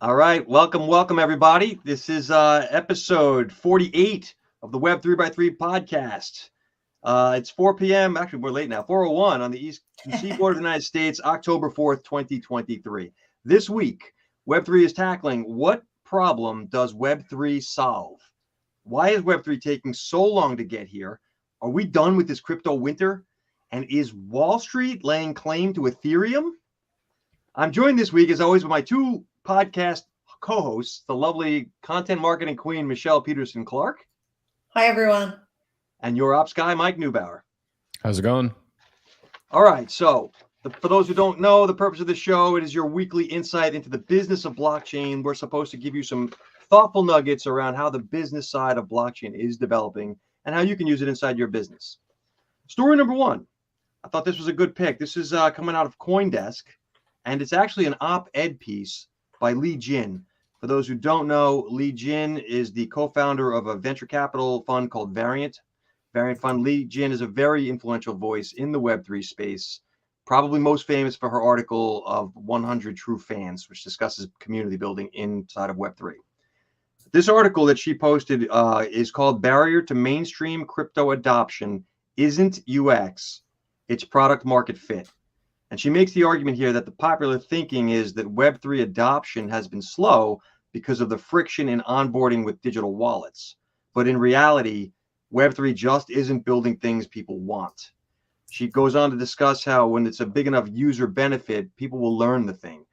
All right, welcome everybody. This is episode 48 of the Web 3x3 podcast. It's 4 p.m. Actually, we're late now. 4:01 on the east seaboard of the United States, October 4th, 2023. This week, Web3 is tackling what problem does Web3 solve? Why is Web3 taking so long to get here? Are we done with this crypto winter? And is Wall Street laying claim to Ethereum? I'm joined this week, as always, with my two podcast co-hosts, the lovely content marketing queen, Michelle Peterson-Clark. Hi, everyone. And your ops guy, Mike Neubauer. How's it going? All right. So for those who don't know, the purpose of the show, it is your weekly insight into the business of blockchain. We're supposed to give you some thoughtful nuggets around how the business side of blockchain is developing and how you can use it inside your business. Story number one. I thought this was a good pick. This is coming out of CoinDesk, and it's actually an op-ed piece by Li Jin. For those who don't know, Li Jin is the co-founder of a venture capital fund called Variant Fund. Li Jin is a very influential voice in the Web3 space, probably most famous for her article of 100 True Fans, which discusses community building inside of Web3. This article that she posted is called Barrier to Mainstream Crypto Adoption Isn't UX, It's Product Market Fit. And she makes the argument here that the popular thinking is that Web3 adoption has been slow because of the friction in onboarding with digital wallets. But in reality, Web3 just isn't building things people want. She goes on to discuss how when it's a big enough user benefit, people will learn the thing.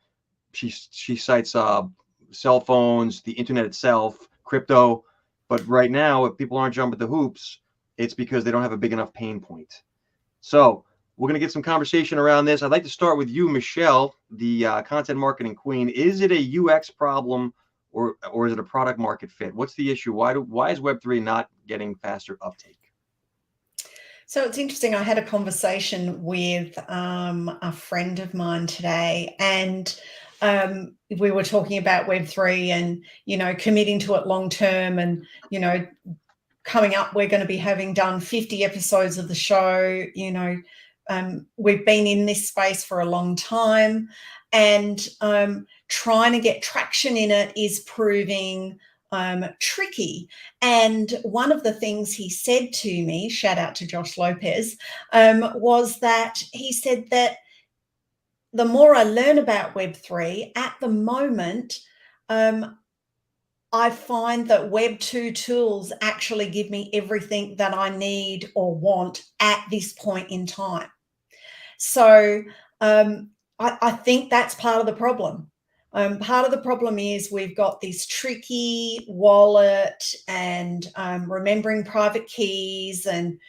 She cites cell phones, the internet itself, crypto. But right now, if people aren't jumping the hoops, it's because they don't have a big enough pain point. So we're going to get some conversation around this. I'd like to start with you, Michelle, the content marketing queen. Is it a UX problem or is it a product market fit? What's the issue? Why is Web3 not getting faster uptake? So it's interesting. I had a conversation with a friend of mine today, and we were talking about Web3 and, committing to it long term. And, coming up, we're going to be having done 50 episodes of the show. We've been in this space for a long time, and trying to get traction in it is proving tricky. And one of the things he said to me, shout out to Josh Lopez, was that he said that the more I learn about Web3 at the moment, I find that Web 2 tools actually give me everything that I need or want at this point in time. So I think that's part of the problem. Part of the problem is we've got this tricky wallet and remembering private keys and,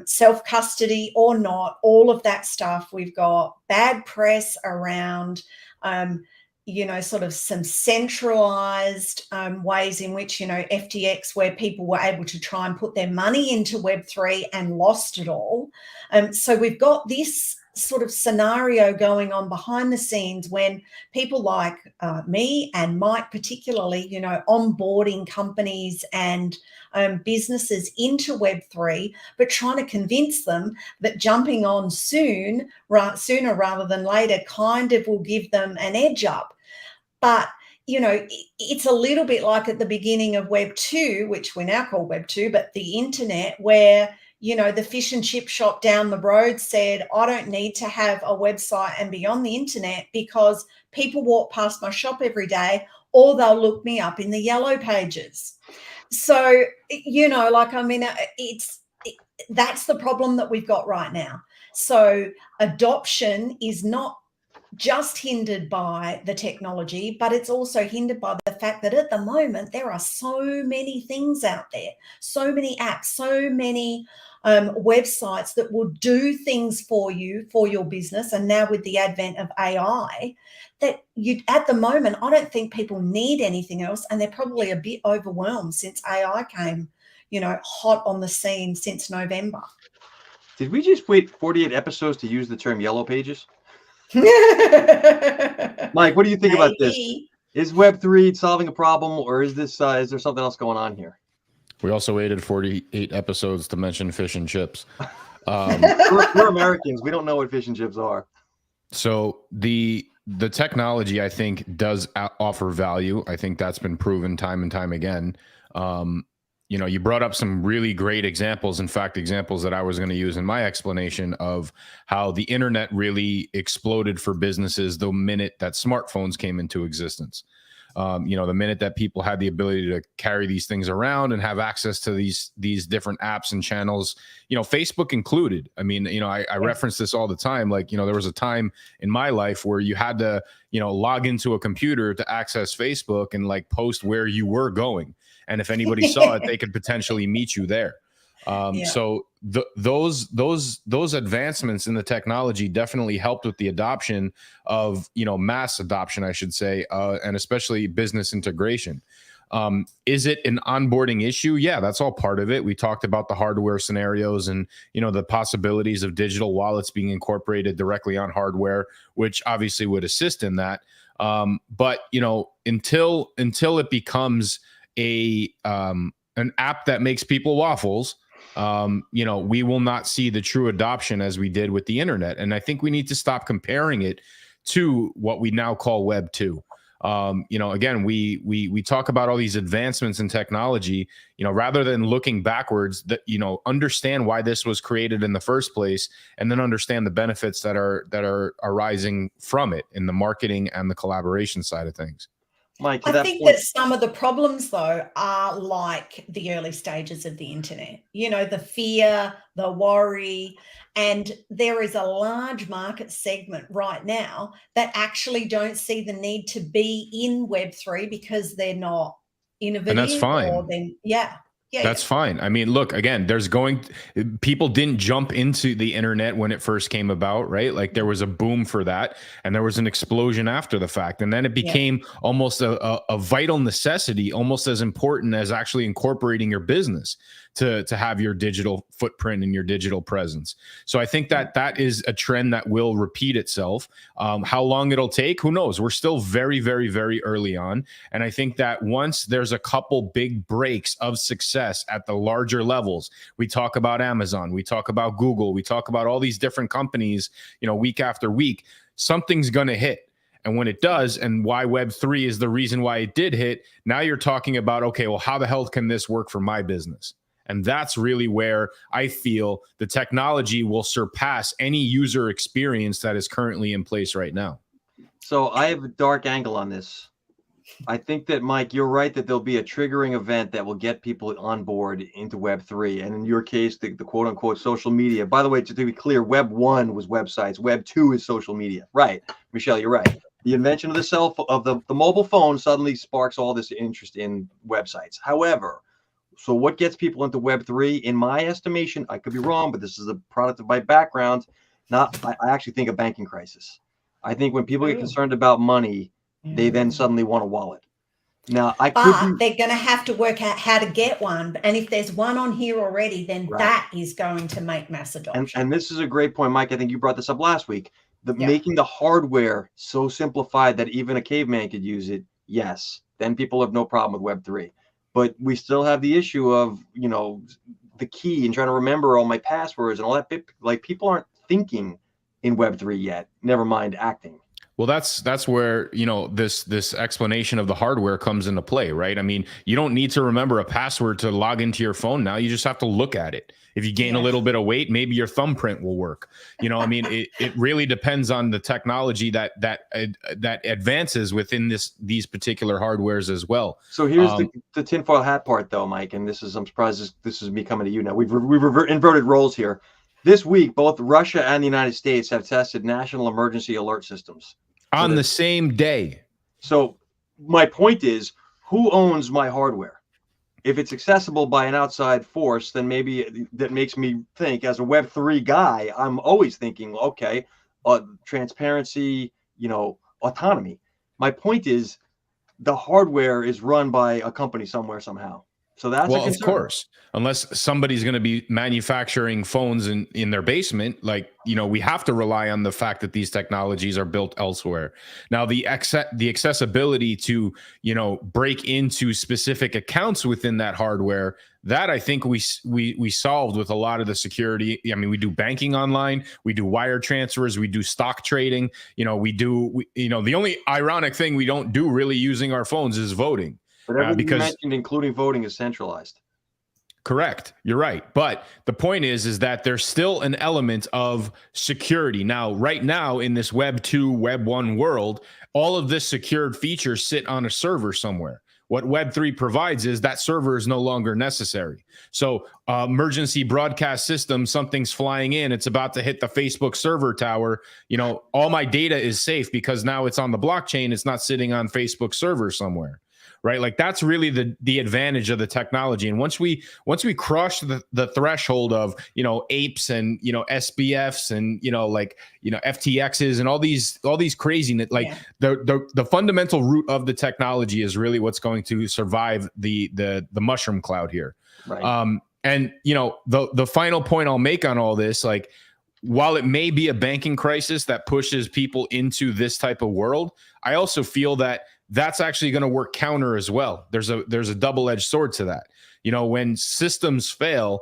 self-custody or not, all of that stuff. We've got bad press around sort of some centralized ways in which, FTX, where people were able to try and put their money into Web3 and lost it all. So we've got this sort of scenario going on behind the scenes when people like me and Mike particularly, onboarding companies and businesses into Web3, but trying to convince them that jumping on sooner rather than later kind of will give them an edge up. But it's a little bit like at the beginning of Web 2, which we now call Web 2, but the internet, where the fish and chip shop down the road said, I don't need to have a website and be on the internet because people walk past my shop every day, or they'll look me up in the yellow pages. So, that's the problem that we've got right now. So adoption is not just hindered by the technology, but it's also hindered by the fact that at the moment there are so many things out there, so many apps, so many websites that will do things for you, for your business. And now with the advent of AI, that at the moment, I don't think people need anything else. And they're probably a bit overwhelmed since AI came, hot on the scene since November. Did we just wait 48 episodes to use the term yellow pages? Mike, what do you think about this? Is Web3 solving a problem, or is there something else going on here? We also waited 48 episodes to mention fish and chips. We're Americans. We don't know what fish and chips are. So the the technology, I think, does offer value. I think that's been proven time and time again. You know, you brought up some really great examples. In fact, examples that I was going to use in my explanation of how the internet really exploded for businesses the minute that smartphones came into existence. You know, the minute that people had the ability to carry these things around and have access to these different apps and channels, you know, Facebook included. I mean, you know, I reference this all the time. Like, you know, there was a time in my life where you had to, you know, log into a computer to access Facebook and like post where you were going. And if anybody saw it, they could potentially meet you there. So those advancements in the technology definitely helped with the adoption of, you know, mass adoption, I should say, and especially business integration. Is it an onboarding issue? Yeah, that's all part of it. We talked about the hardware scenarios and, you know, the possibilities of digital wallets being incorporated directly on hardware, which obviously would assist in that. But, you know, until it becomes an app that makes people waffles, you know, we will not see the true adoption as we did with the internet. And I think we need to stop comparing it to what we now call Web 2. You know, again, we talk about all these advancements in technology, you know, rather than looking backwards, that, you know, understand why this was created in the first place, and then understand the benefits that are arising from it in the marketing and the collaboration side of things. Mike, I think that some of the problems, though, are like the early stages of the internet. You know, the fear, the worry, and there is a large market segment right now that actually don't see the need to be in Web3 because they're not innovative. And that's fine. Or That's fine. I mean, look, again, people didn't jump into the internet when it first came about, right? Like there was a boom for that, and there was an explosion after the fact. And then it became almost a vital necessity, almost as important as actually incorporating your business to have your digital footprint and your digital presence. So I think that is a trend that will repeat itself. How long it'll take, who knows? We're still very, very, very early on. And I think that once there's a couple big breaks of success at the larger levels, we talk about Amazon, we talk about Google, we talk about all these different companies, you know, week after week, something's going to hit. And when it does, and why Web3 is the reason why it did hit, now you're talking about, okay, well, how the hell can this work for my business? And that's really where I feel the technology will surpass any user experience that is currently in place right now. So I have a dark angle on this. I think that, Mike, you're right that there'll be a triggering event that will get people on board into Web3. And in your case, the quote unquote social media. By the way, to be clear, Web 1 was websites. Web 2 is social media. Right. Michelle, you're right. The invention of the mobile phone suddenly sparks all this interest in websites. However, so what gets people into Web3, in my estimation, I could be wrong, but this is a product of my background. I actually think a banking crisis. I think when people get concerned about money, they then suddenly want a wallet. Now, they're going to have to work out how to get one. And if there's one on here already, then that is going to make mass adoption. And this is a great point, Mike. I think you brought this up last week. Making the hardware so simplified that even a caveman could use it. Yes, then people have no problem with Web3. But we still have the issue of, you know, the key and trying to remember all my passwords and all that. Like, people aren't thinking in Web3 yet, never mind acting. Well, that's where, you know, this explanation of the hardware comes into play, right? I mean, you don't need to remember a password to log into your phone now. You just have to look at it. If you gain a little bit of weight, maybe your thumbprint will work. You know, I mean, it really depends on the technology that advances within these particular hardwares as well. So here's the tinfoil hat part, though, Mike, and I'm surprised this is me coming to you now. We've inverted roles here. This week, both Russia and the United States have tested national emergency alert systems on the same day. So my point is, who owns my hardware? If it's accessible by an outside force, then maybe that makes me think, as a Web3 guy, I'm always thinking, okay, transparency, you know, autonomy. My point is, the hardware is run by a company somewhere, somehow. So that's of course, unless somebody's going to be manufacturing phones in their basement, like, you know, we have to rely on the fact that these technologies are built elsewhere. Now, the accessibility to, you know, break into specific accounts within that hardware, that I think we solved with a lot of the security. I mean, we do banking online, we do wire transfers, we do stock trading. You know, the only ironic thing we don't do really using our phones is voting. But everything you mentioned, including voting, is centralized. Correct. You're right. But the point is that there's still an element of security. Now, right now in this Web 2, Web 1 world, all of this secured features sit on a server somewhere. What Web3 provides is that server is no longer necessary. So emergency broadcast system, something's flying in, it's about to hit the Facebook server tower. You know, all my data is safe because now it's on the blockchain. It's not sitting on Facebook server somewhere. Right. Like that's really the advantage of the technology. And once we cross the threshold of, you know, apes and, you know, SBFs and, you know, like, you know, FTXs and all these craziness, like the fundamental root of the technology is really what's going to survive the mushroom cloud here. Right. And, you know, the final point I'll make on all this, like, while it may be a banking crisis that pushes people into this type of world, I also feel that that's actually going to work counter as well. There's a double-edged sword to that. You know, when systems fail,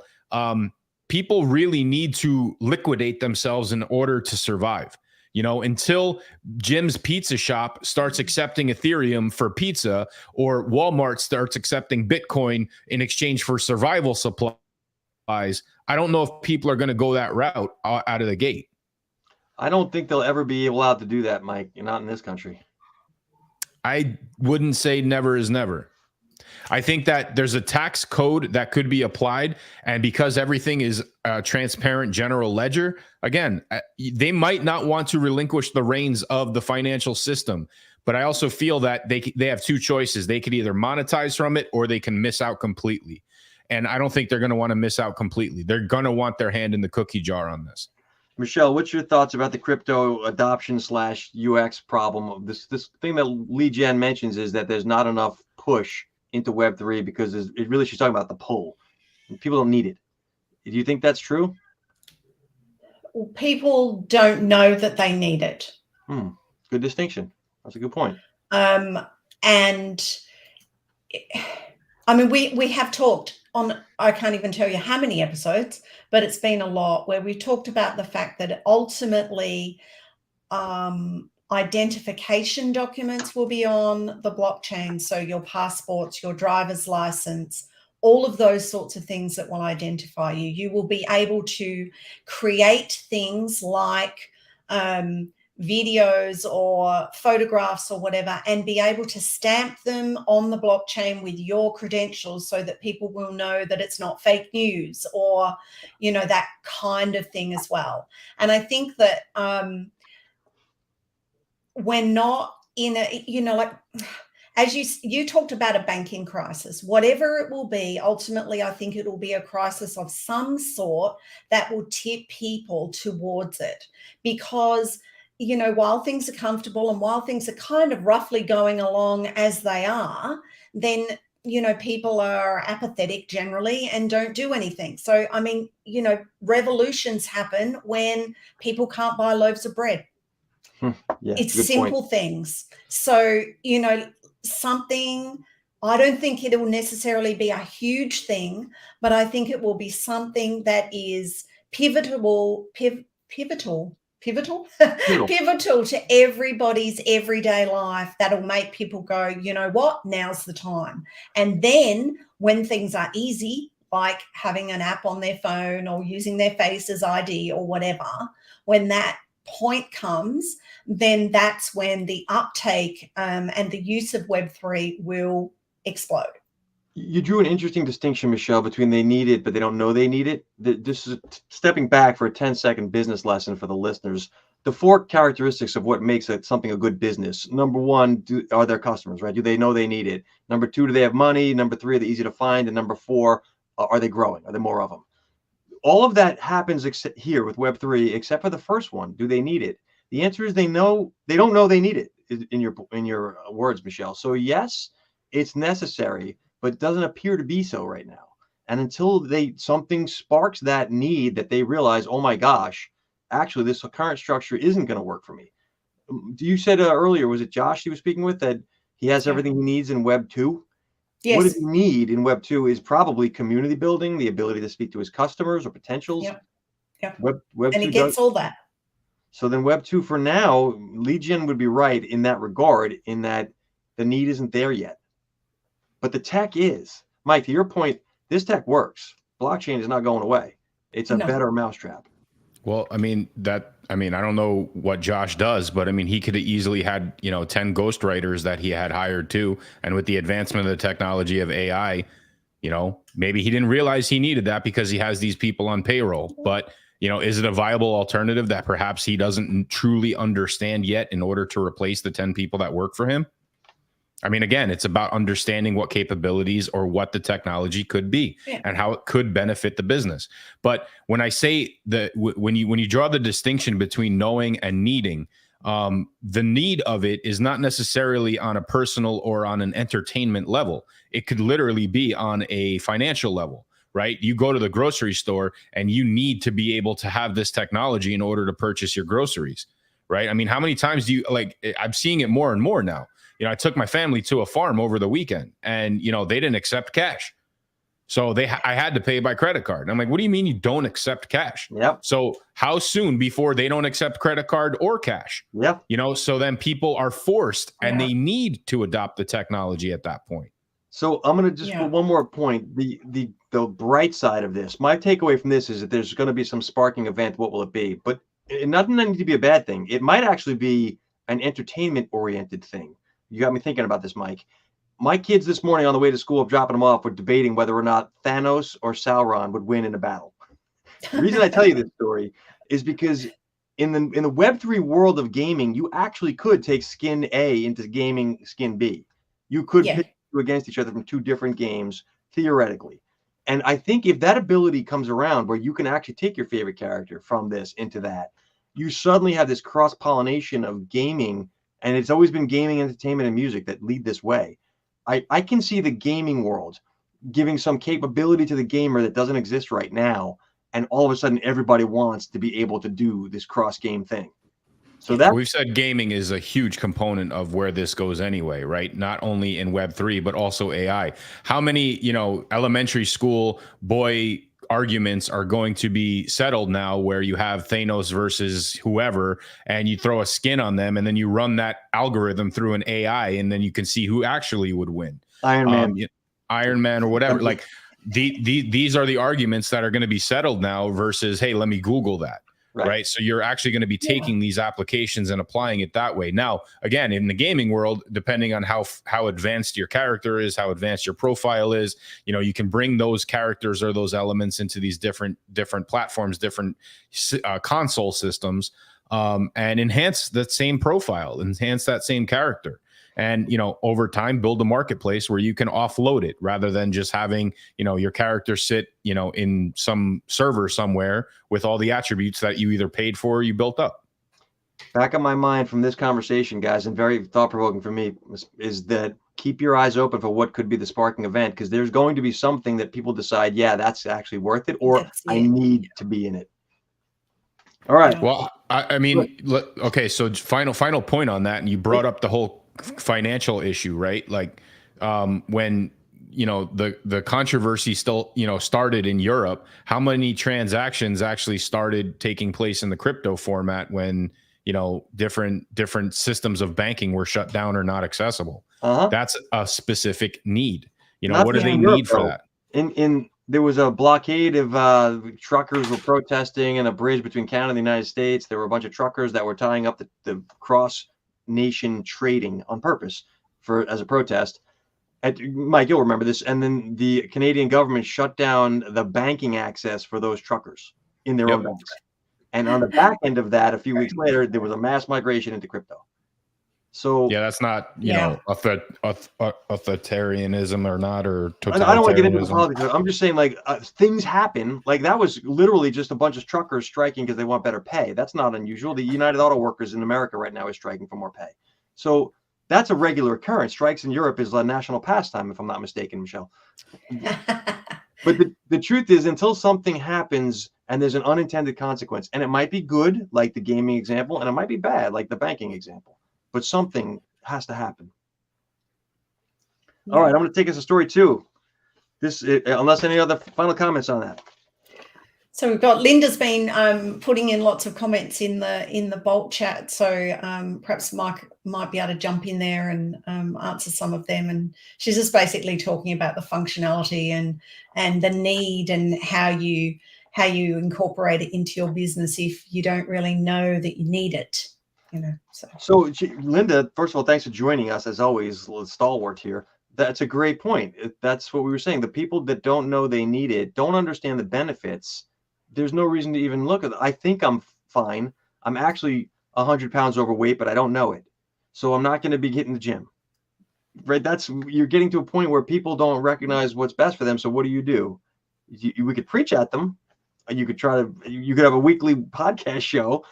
people really need to liquidate themselves in order to survive. You know, until Jim's Pizza Shop starts accepting Ethereum for pizza, or Walmart starts accepting Bitcoin in exchange for survival supplies, I don't know if people are going to go that route out of the gate. I don't think they'll ever be allowed to do that, Mike. Not in this country. I wouldn't say never is never. I think that there's a tax code that could be applied, and because everything is a transparent general ledger, again, they might not want to relinquish the reins of the financial system. But I also feel that they have two choices. They could either monetize from it or they can miss out completely. And I don't think they're going to want to miss out completely. They're going to want their hand in the cookie jar on this. Michelle, what's your thoughts about the crypto adoption / UX problem? This thing that Lee Jen mentions is that there's not enough push into Web3 because it really, she's talking about the pull. People don't need it. Do you think that's true? Well, people don't know that they need it. Good distinction. That's a good point. And I mean, we have talked on, I can't even tell you how many episodes, but it's been a lot where we talked about the fact that ultimately identification documents will be on the blockchain. So your passports, your driver's license, all of those sorts of things that will identify you. You will be able to create things like videos or photographs or whatever, and be able to stamp them on the blockchain with your credentials so that people will know that it's not fake news, or, you know, that kind of thing as well. And I think that we're not in a, you know, like, as you talked about a banking crisis, whatever it will be, ultimately, I think it will be a crisis of some sort that will tip people towards it. Because, you know, while things are comfortable and while things are kind of roughly going along as they are, then, you know, people are apathetic generally and don't do anything. So, I mean, you know, revolutions happen when people can't buy loaves of bread. Yeah, it's simple things. So, you know, something, I don't think it will necessarily be a huge thing, but I think it will be something that is pivotal to everybody's everyday life, that'll make people go, you know what, now's the time. And then when things are easy, like having an app on their phone or using their face as ID or whatever, when that point comes, then that's when the uptake and the use of Web3 will explode. You drew an interesting distinction, Michelle, between they need it, but they don't know they need it. This is stepping back for a 10-second business lesson for the listeners. The 4 characteristics of what makes something a good business. Number 1, are their customers, right? Do they know they need it? Number 2, do they have money? Number 3, are they easy to find? And number 4, are they growing? Are there more of them? All of that happens here with Web3, except for the first one. Do they need it? The answer is they don't know they need it, in your words, Michelle. So yes, it's necessary, but it doesn't appear to be so right now. And until something sparks that need, that they realize, oh my gosh, actually this current structure isn't going to work for me. You said earlier, was it Josh he was speaking with, that he has everything he needs in Web 2? What does Yes. he need in Web 2 is probably community building, the ability to speak to his customers or potentials. Yep. Yep. Web And he 2 does. gets all that. So then Web 2 for now, Legion would be right in that regard, in that the need isn't there yet. But the tech is. Mike, to your point, this tech works. Blockchain is not going away. It's a No. better mousetrap. Well, I mean, I don't know what Josh does, but I mean, he could have easily had, 10 ghostwriters that he had hired too. And with the advancement of the technology of AI, maybe he didn't realize he needed that because he has these people on payroll. But, is it a viable alternative that perhaps he doesn't truly understand yet in order to replace the 10 people that work for him? I mean, again, it's about understanding what capabilities or what the technology could be and how it could benefit the business. But when I say that, when you draw the distinction between knowing and needing, the need of it is not necessarily on a personal or on an entertainment level. It could literally be on a financial level, right? You go to the grocery store and you need to be able to have this technology in order to purchase your groceries, right? I mean, how many times do you I'm seeing it more and more now. I took my family to a farm over the weekend and, they didn't accept cash. So I had to pay by credit card. And I'm like, what do you mean you don't accept cash? Yep. So how soon before they don't accept credit card or cash? Yep. So then people are forced and they need to adopt the technology at that point. So I'm going to just put one more point. The bright side of this, my takeaway from this is that there's going to be some sparking event. What will it be? But it doesn't need to be a bad thing. It might actually be an entertainment oriented thing. You got me thinking about this, Mike. My kids this morning on the way to school, dropping them off, were debating whether or not Thanos or Sauron would win in a battle. The reason I tell you this story is because in the Web3 world of gaming, you actually could take skin A into gaming skin B. You could pit against each other from two different games, theoretically. And I think if that ability comes around where you can actually take your favorite character from this into that, you suddenly have this cross-pollination of gaming. And it's always been gaming, entertainment, and music that lead this way. I can see the gaming world giving some capability to the gamer that doesn't exist right now. And all of a sudden, everybody wants to be able to do this cross-game thing. So that we've said gaming is a huge component of where this goes anyway, right? Not only in Web3, but also AI. How many, elementary school boy arguments are going to be settled now where you have Thanos versus whoever and you throw a skin on them and then you run that algorithm through an AI and then you can see who actually would win. Iron Man or whatever. Like these are the arguments that are going to be settled now versus, hey, let me Google that. Right. So you're actually going to be taking these applications and applying it that way. Now, again, in the gaming world, depending on how advanced your character is, how advanced your profile is, you can bring those characters or those elements into these different platforms, different console systems, and enhance that same profile, enhance that same character. And, over time, build a marketplace where you can offload it rather than just having, your character sit, in some server somewhere with all the attributes that you either paid for or you built up. Back in my mind from this conversation, guys, and very thought-provoking for me, is that keep your eyes open for what could be the sparking event, because there's going to be something that people decide, yeah, that's actually worth it, or I need to be in it. All right. Well, I mean, okay, so final point on that, and you brought up the whole financial issue, right? Like when the controversy still started in Europe, how many transactions actually started taking place in the crypto format when different systems of banking were shut down or not accessible? That's a specific need. What do they need for that? There was a blockade of truckers were protesting in a bridge between Canada and the United States. There were a bunch of truckers that were tying up the cross-nation trading on purpose as a protest. Mike, you'll remember this. And then the Canadian government shut down the banking access for those truckers in their own banks. And on the back end of that, a few weeks later, there was a mass migration into crypto. So that's not authoritarianism or not, or I don't want to get into the politics. I'm just saying, things happen. Like that was literally just a bunch of truckers striking because they want better pay. That's not unusual. The United Auto Workers in America right now is striking for more pay. So that's a regular occurrence. Strikes in Europe is a national pastime, if I'm not mistaken, Michelle. But the truth is, until something happens and there's an unintended consequence, and it might be good, like the gaming example, and it might be bad, like the banking example. But something has to happen. All right, I'm going to take us to story 2. Unless any other final comments on that. So we've got Linda's been putting in lots of comments in the Bolt chat. So perhaps Marc might be able to jump in there and answer some of them. And she's just basically talking about the functionality and the need and how you incorporate it into your business if you don't really know that you need it. So Linda, first of all, thanks for joining us as always, stalwart here. That's a great point. That's what we were saying. The people that don't know they need it, don't understand the benefits. There's no reason to even look at it. I think I'm fine. I'm actually 100 pounds overweight, but I don't know it. So I'm not going to be hitting the gym. Right? You're getting to a point where people don't recognize what's best for them. So what do? We could preach at them. You could have a weekly podcast show.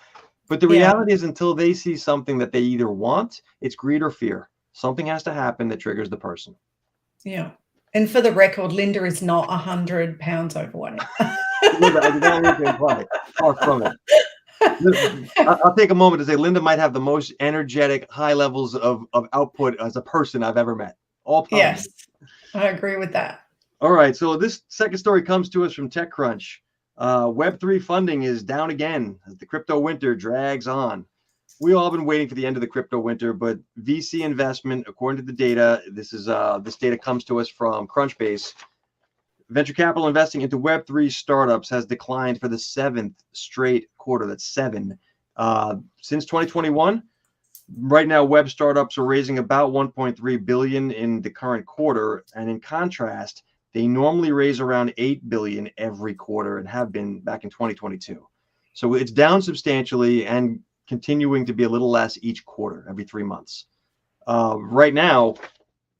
But the reality is, until they see something that they either want, it's greed or fear. Something has to happen that triggers the person. Yeah. And for the record, Linda is not 100 pounds overweight. Linda, I did not mean to imply. Far from it. I'll take a moment to say Linda might have the most energetic, high levels of output as a person I've ever met. All time. Yes, I agree with that. All right. So this second story comes to us from TechCrunch. Web3 funding is down again as the crypto winter drags on. We all have been waiting for the end of the crypto winter, but VC investment, according to the data, this data comes to us from Crunchbase. Venture capital investing into Web3 startups has declined for the 7th straight quarter. That's 7. Since 2021. Right now, web startups are raising about 1.3 billion in the current quarter, and in contrast, they normally raise around 8 billion every quarter and have been back in 2022. So it's down substantially and continuing to be a little less each quarter, every 3 months. Right now,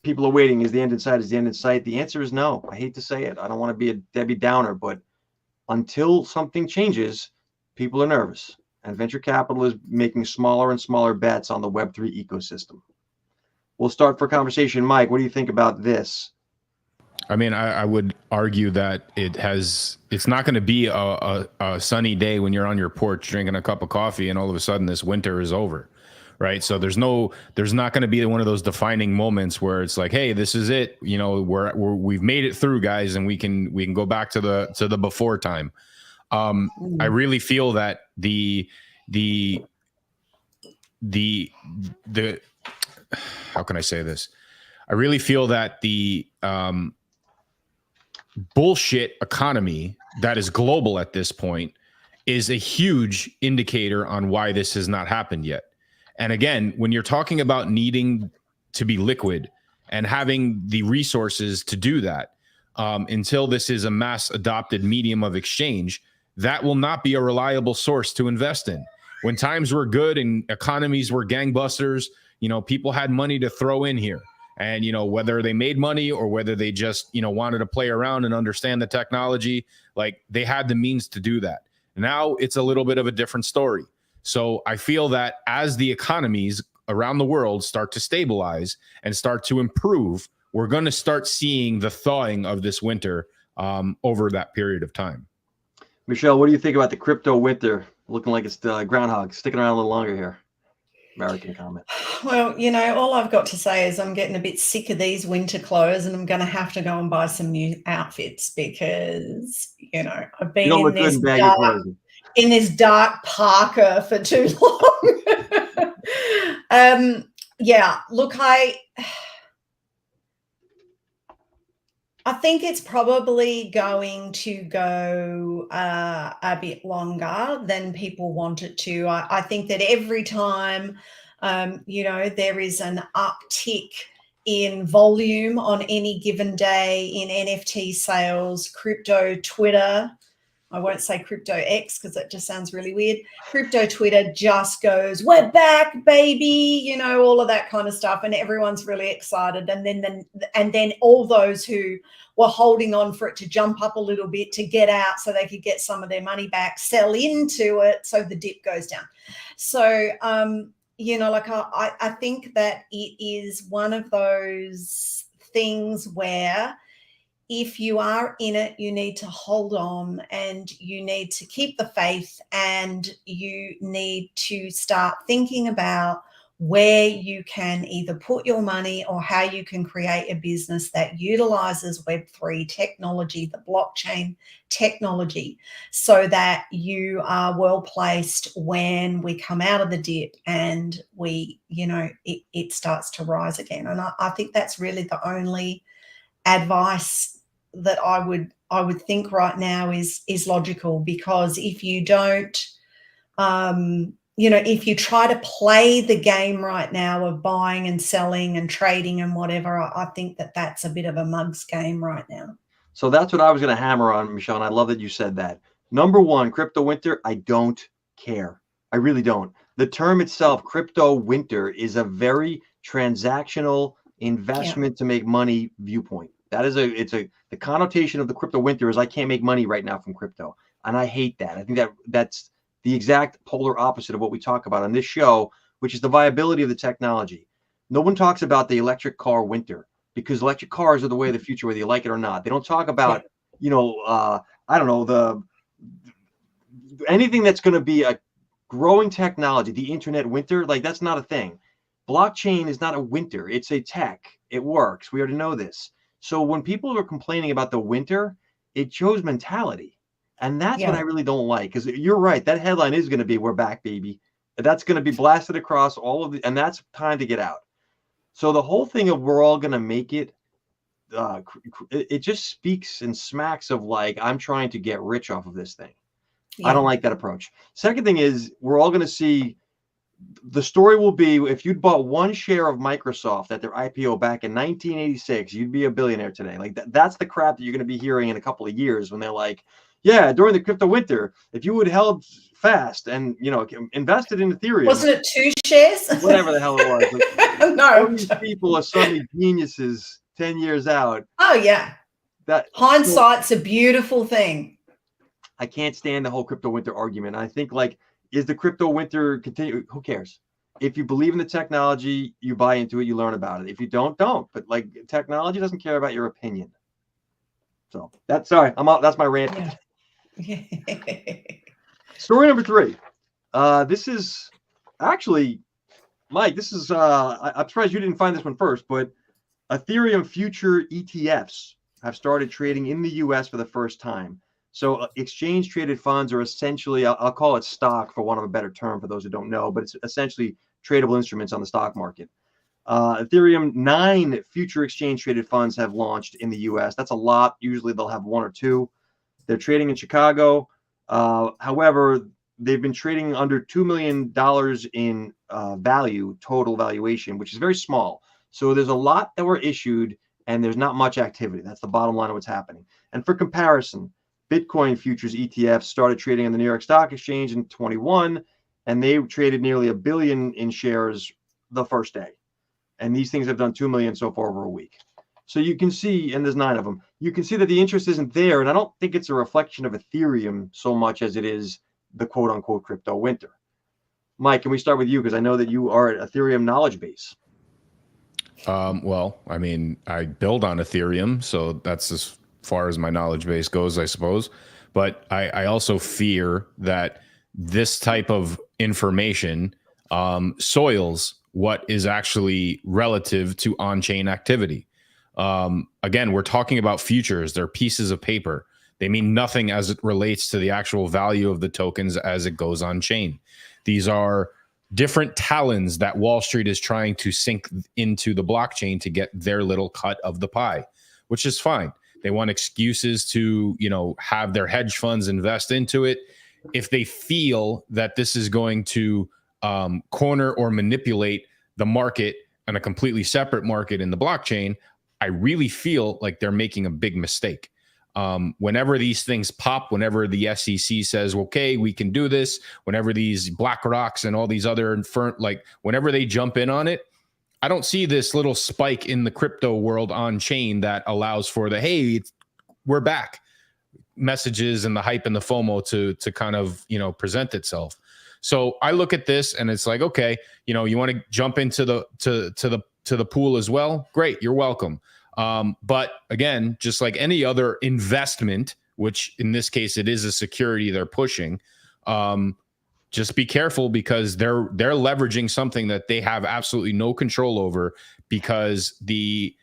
people are waiting. Is the end in sight? Is the end in sight? The answer is no. I hate to say it. I don't want to be a Debbie Downer, but until something changes, people are nervous. And venture capital is making smaller and smaller bets on the Web3 ecosystem. We'll start for conversation. Mike, what do you think about this? I mean, I would argue that it's not going to be a sunny day when you're on your porch drinking a cup of coffee and all of a sudden this winter is over, right? So there's not going to be one of those defining moments where it's like, hey, this is it. We've made it through, guys, and we can go back to the before time. I really feel that the how can I say this? I really feel that the bullshit economy that is global at this point is a huge indicator on why this has not happened yet. And again, when you're talking about needing to be liquid and having the resources to do that, until this is a mass adopted medium of exchange, that will not be a reliable source to invest in. When times were good and economies were gangbusters, people had money to throw in here. And, whether they made money or whether they just, wanted to play around and understand the technology, like they had the means to do that. Now it's a little bit of a different story. So I feel that as the economies around the world start to stabilize and start to improve, we're going to start seeing the thawing of this winter over that period of time. Michelle, what do you think about the crypto winter? Looking like it's the groundhog, sticking around a little longer here. American comment. Well, all I've got to say is I'm getting a bit sick of these winter clothes and I'm going to have to go and buy some new outfits because, I've been in this dark parka for too long. Yeah, look, I think it's probably going to go a bit longer than people want it to. I think that every time, there is an uptick in volume on any given day in NFT sales, crypto Twitter, I won't say crypto X because that just sounds really weird. Crypto Twitter just goes, we're back, baby, all of that kind of stuff. And everyone's really excited. And then all those who were holding on for it to jump up a little bit to get out so they could get some of their money back, sell into it. So the dip goes down. So, I think that it is one of those things where if you are in it, you need to hold on and you need to keep the faith and you need to start thinking about where you can either put your money or how you can create a business that utilizes Web3 technology, the blockchain technology, so that you are well placed when we come out of the dip and it starts to rise again. And I think that's really the only advice that I would think right now is logical, because if you don't, if you try to play the game right now of buying and selling and trading and whatever, I think that that's a bit of a mug's game right now. So that's what I was going to hammer on, Michelle, and I love that you said that. Number one, crypto winter, I don't care. I really don't. The term itself, crypto winter, is a very transactional investment to make money viewpoint. That is the connotation of the crypto winter is I can't make money right now from crypto. And I hate that. I think that's the exact polar opposite of what we talk about on this show, which is the viability of the technology. No one talks about the electric car winter, because electric cars are the way of the future, whether you like it or not. They don't talk about, I don't know, anything that's going to be a growing technology, the internet winter, like that's not a thing. Blockchain is not a winter. It's a tech. It works. We already know this. So when people are complaining about the winter, it shows mentality. And that's what I really don't like, because you're right. That headline is going to be, we're back, baby. That's going to be blasted across all of the, and that's time to get out. So the whole thing of we're all going to make it, it just speaks and smacks of like, I'm trying to get rich off of this thing. I don't like that approach. Second thing is, we're all going to see, the story will be, if you'd bought one share of Microsoft at their IPO back in 1986, you'd be a billionaire today. Like that's the crap that you're going to be hearing in a couple of years when they're like, yeah, during the crypto winter, if you would held fast and invested in Ethereum, wasn't it 2 shares? Whatever the hell it was. Like, no, all these people are suddenly geniuses 10 years out. Oh yeah, that hindsight's a beautiful thing. I can't stand the whole crypto winter argument. I think like, is the crypto winter continue? Who cares? If you believe in the technology, you buy into it, you learn about it. If you don't. But like, technology doesn't care about your opinion. So that's I'm out. That's my rant. Yeah. Story number 3. This is actually, Mike, this is, I'm surprised you didn't find this one first, but Ethereum future ETFs have started trading in the US for the first time. So exchange traded funds are essentially, I'll call it stock for want of a better term for those who don't know, but it's essentially tradable instruments on the stock market. Ethereum 9 future exchange traded funds have launched in the US. That's a lot. Usually they'll have 1 or 2. They're trading in Chicago. However, they've been trading under $2 million in value, total valuation, which is very small. So there's a lot that were issued and there's not much activity. That's the bottom line of what's happening. And for comparison, Bitcoin futures ETFs started trading on the New York Stock Exchange in 21, and they traded nearly $1 billion in shares the first day. And these things have done 2 million so far over a week. So you can see, and there's 9 of them, you can see that the interest isn't there. And I don't think it's a reflection of Ethereum so much as it is the quote unquote crypto winter. Mike, can we start with you? Because I know that you are at Ethereum knowledge base. Well, I mean, I build on Ethereum, so that's as far as my knowledge base goes, I suppose. But I also fear that this type of information soils what is actually relative to on-chain activity. Again, we're talking about futures. They're pieces of paper. They mean nothing as it relates to the actual value of the tokens as it goes on chain. These are different talons that Wall Street is trying to sink into the blockchain to get their little cut of the pie, which is fine. They want excuses to, have their hedge funds invest into it. If they feel that this is going to corner or manipulate the market and a completely separate market in the blockchain, I really feel like they're making a big mistake. Whenever these things pop, whenever the SEC says, okay, we can do this, whenever these BlackRocks and all these other whenever they jump in on it, I don't see this little spike in the crypto world on chain that allows for the, hey, we're back messages and the hype and the FOMO to kind of, present itself. So I look at this and it's like, okay, you want to jump into the pool as well? Great. You're welcome. But again, just like any other investment, which in this case, it is a security they're pushing, just be careful, because they're leveraging something that they have absolutely no control over, because the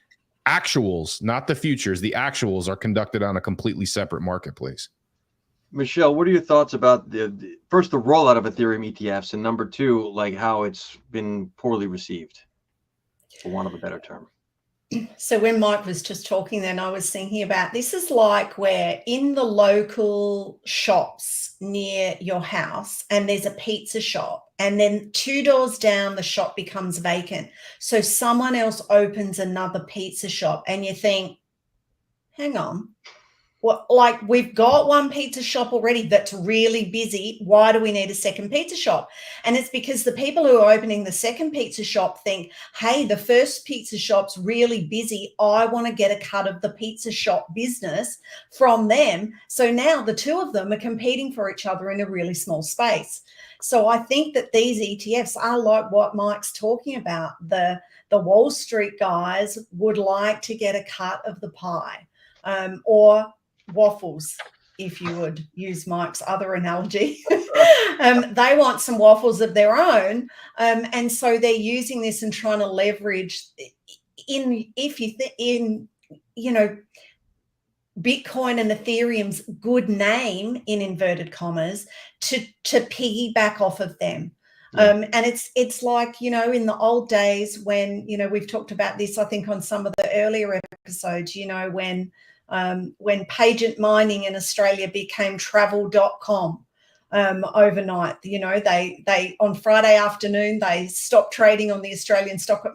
actuals, not the futures, the actuals are conducted on a completely separate marketplace. Michelle, what are your thoughts about first, the rollout of Ethereum ETFs, and number two, like how it's been poorly received, for want of a better term? So when Mike was just talking then, I was thinking about, this is like where in the local shops near your house, and there's a pizza shop, and then 2 doors down the shop becomes vacant. So someone else opens another pizza shop, and you think, hang on, well, like, we've got one pizza shop already that's really busy. Why do we need a second pizza shop? And it's because the people who are opening the second pizza shop think, hey, the first pizza shop's really busy. I want to get a cut of the pizza shop business from them. So now the two of them are competing for each other in a really small space. So I think that these ETFs are like what Mike's talking about. The Wall Street guys would like to get a cut of the pie, or waffles, if you would use Mike's other analogy. They want some waffles of their own, and so they're using this and trying to leverage in Bitcoin and Ethereum's good name, in inverted commas, to piggyback off of them. And it's like, in the old days when, we've talked about this, I think, on some of the earlier episodes, when pageant mining in Australia became travel.com overnight. They on Friday afternoon, they stopped trading on the Australian Stock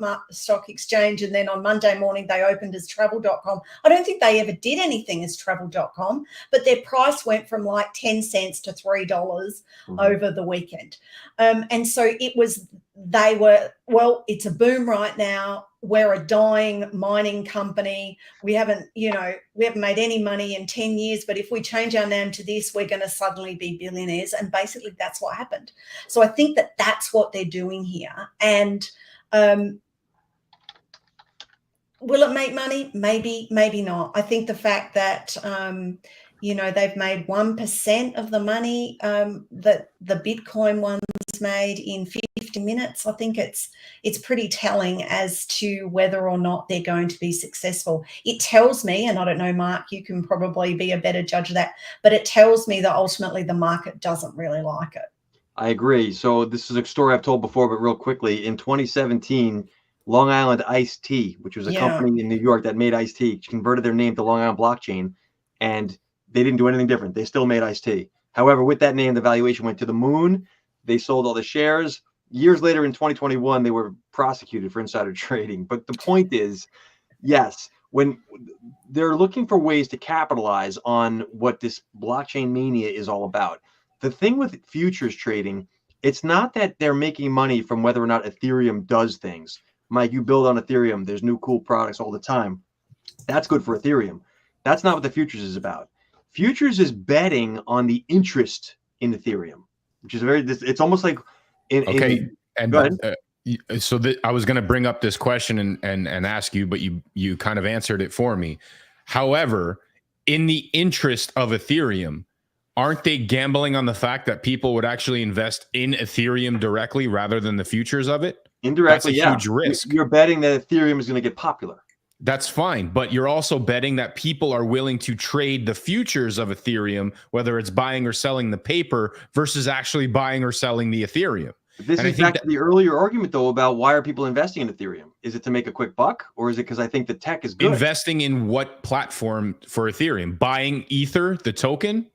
Exchange, and then on Monday morning they opened as travel.com. I don't think they ever did anything as travel.com, but their price went from like 10 cents to $3 over the weekend. And so it's a boom right now. We're a dying mining company. We haven't made any money in 10 years, but if we change our name to this, we're going to suddenly be billionaires. And basically that's what happened. So I think that that's what they're doing here. And will it make money? Maybe, maybe not. I think the fact that, they've made 1% of the money that the Bitcoin ones made in 50 minutes. I think it's pretty telling as to whether or not they're going to be successful. It tells me, and I don't know, Mark, you can probably be a better judge of that, but it tells me that ultimately the market doesn't really like it. I agree. So this is a story I've told before, but real quickly, in 2017, Long Island Iced Tea, which was a company in New York that made iced tea, converted their name to Long Island Blockchain, and they didn't do anything different. They still made iced tea. However, with that name, the valuation went to the moon. They sold all the shares. Years later, in 2021, they were prosecuted for insider trading. But the point is, yes, when they're looking for ways to capitalize on what this blockchain mania is all about. The thing with futures trading, it's not that they're making money from whether or not Ethereum does things. Mike, you build on Ethereum. There's new cool products all the time. That's good for Ethereum. That's not what the futures is about. Futures is betting on the interest in Ethereum, which is it's almost like so I was going to bring up this question and ask you, but you kind of answered it for me. However, in the interest of Ethereum, aren't they gambling on the fact that people would actually invest in Ethereum directly rather than the futures of it? Indirectly, that's a huge risk. You're betting that Ethereum is going to get popular. That's fine, but you're also betting that people are willing to trade the futures of Ethereum, whether it's buying or selling the paper versus actually buying or selling the Ethereum. This is back to the earlier argument, though, about why are people investing in Ethereum? Is it to make a quick buck, or is it because I think the tech is good? Investing in what platform for Ethereum? Buying Ether, the token?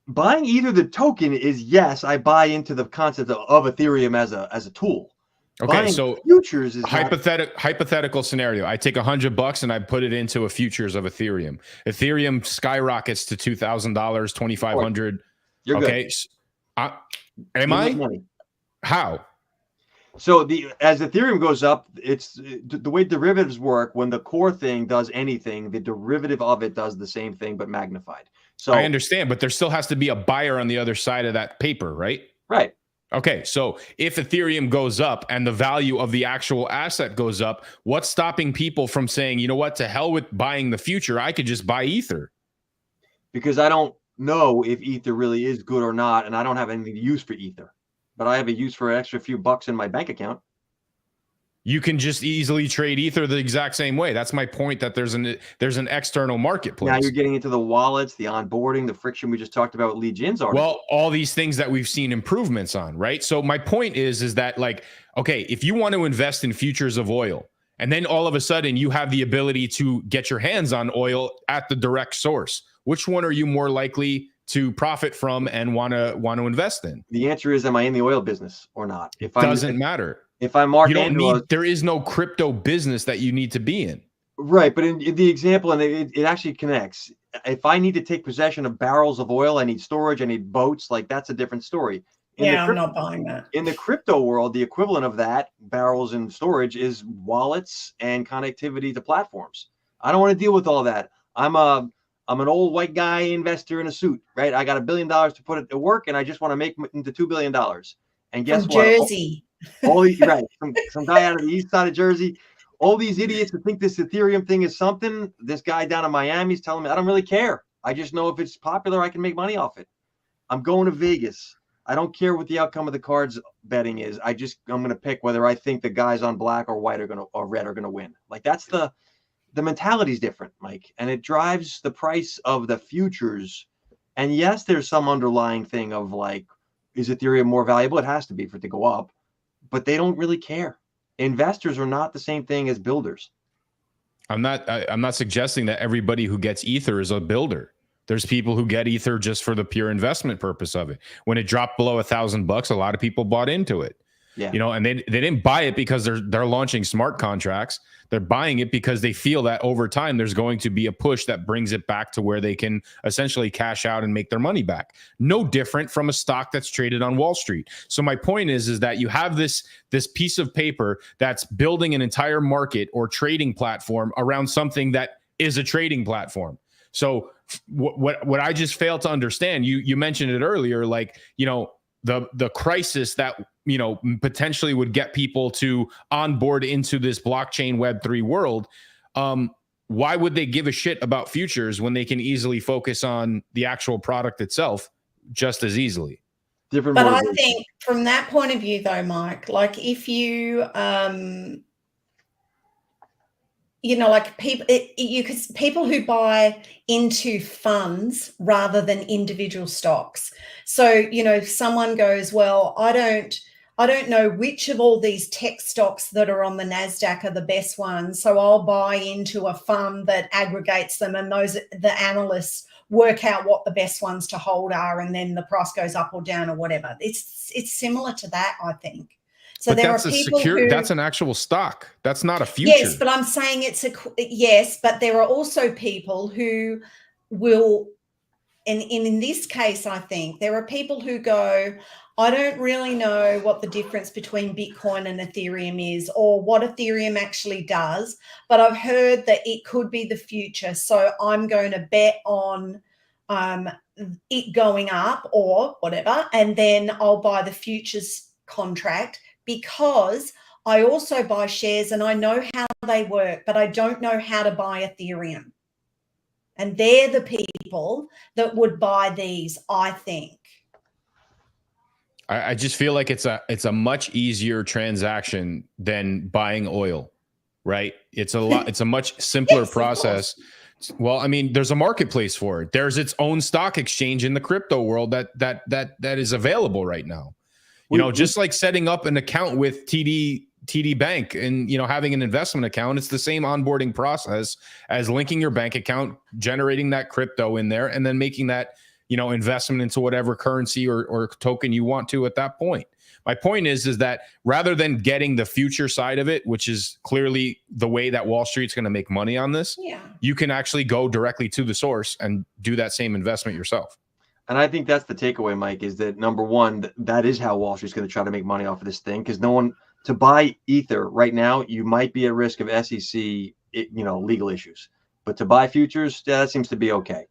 Buying Ether, the token is, yes, I buy into the concept of Ethereum as a tool. Okay, buying so futures is hypothetical scenario. I take $100 and I put it into a futures of Ethereum. Ethereum skyrockets to $2,000, $2,500. You're okay. Good. Am I? Money. How? So as Ethereum goes up, it's the way derivatives work. When the core thing does anything, the derivative of it does the same thing but magnified. So I understand, but there still has to be a buyer on the other side of that paper, right? Right. Okay, so if Ethereum goes up and the value of the actual asset goes up, what's stopping people from saying, you know what, to hell with buying the future, I could just buy Ether? Because I don't know if Ether really is good or not, and I don't have anything to use for Ether, but I have a use for an extra few bucks in my bank account. You can just easily trade Ether the exact same way. That's my point, that there's an external marketplace. Now you're getting into the wallets, the onboarding, the friction we just talked about with Lee Jin's article. Well, all these things that we've seen improvements on, right? So my point is that, like, okay, if you want to invest in futures of oil, and then all of a sudden you have the ability to get your hands on oil at the direct source, which one are you more likely to profit from and want to invest in? The answer is, am I in the oil business or not? It doesn't matter. If I'm Marc, there is no crypto business that you need to be in. Right, but in the example, and it actually connects. If I need to take possession of barrels of oil, I need storage, I need boats. Like, that's a different story. I'm not buying that. In the crypto world, the equivalent of that, barrels and storage, is wallets and connectivity to platforms. I don't want to deal with all that. I'm an old white guy investor in a suit, right? I got $1 billion to put it to work, and I just want to make it into $2 billion. And guess From what? Jersey. All these, right, some guy out of the east side of Jersey. All these idiots who think this Ethereum thing is something. This guy down in Miami is telling me, I don't really care. I just know if it's popular, I can make money off it. I'm going to Vegas. I don't care what the outcome of the cards betting is. I'm going to pick whether I think the guys on black or white or red are going to win. Like, that's the mentality is different, Mike, and it drives the price of the futures. And yes, there's some underlying thing of, like, is Ethereum more valuable? It has to be for it to go up, but they don't really care. Investors are not the same thing as builders. I'm not suggesting that everybody who gets Ether is a builder. There's people who get Ether just for the pure investment purpose of it. When it dropped below $1,000, a lot of people bought into it. Yeah. You know, and they didn't buy it because they're launching smart contracts. They're buying it because they feel that over time there's going to be a push that brings it back to where they can essentially cash out and make their money back. No different from a stock that's traded on Wall Street. So my point is that you have this piece of paper that's building an entire market or trading platform around something that is a trading platform. So what I just failed to understand, you mentioned it earlier, like, you know, the crisis that, you know, potentially would get people to onboard into this blockchain Web3 world. Why would they give a shit about futures when they can easily focus on the actual product itself just as easily? Different. But I think from that point of view, though, Mike, like, if you, you know, like, people who buy into funds rather than individual stocks. So, you know, if someone goes, well, I don't know which of all these tech stocks that are on the NASDAQ are the best ones, so I'll buy into a fund that aggregates them, and the analysts work out what the best ones to hold are, and then the price goes up or down or whatever. It's similar to that, I think. So but there that's are people that's an actual stock. That's not a future. Yes, but I'm saying yes, but there are also people who will, and in this case, I think there are people who go, I don't really know what the difference between Bitcoin and Ethereum is, or what Ethereum actually does, but I've heard that it could be the future. So I'm going to bet on it going up or whatever, and then I'll buy the futures contract, because I also buy shares and I know how they work, but I don't know how to buy Ethereum. And they're the people that would buy these, I think. I just feel like it's a much easier transaction than buying oil, right? It's a much simpler Yes, process. Well, I mean, there's a marketplace for it. There's its own stock exchange in the crypto world that is available right now. You know, just like setting up an account with TD Bank and, you know, having an investment account, it's the same onboarding process as linking your bank account, generating that crypto in there, and then making that, you know, investment into whatever currency or token you want to at that point. My point is that rather than getting the future side of it, which is clearly the way that Wall Street's going to make money on this, you can actually go directly to the source and do that same investment yourself. And I think that's the takeaway, Mike, is that, number one, that is how Wall Street's going to try to make money off of this thing, because no one, to buy Ether right now, you might be at risk of SEC, you know, legal issues. But to buy futures, that seems to be okay.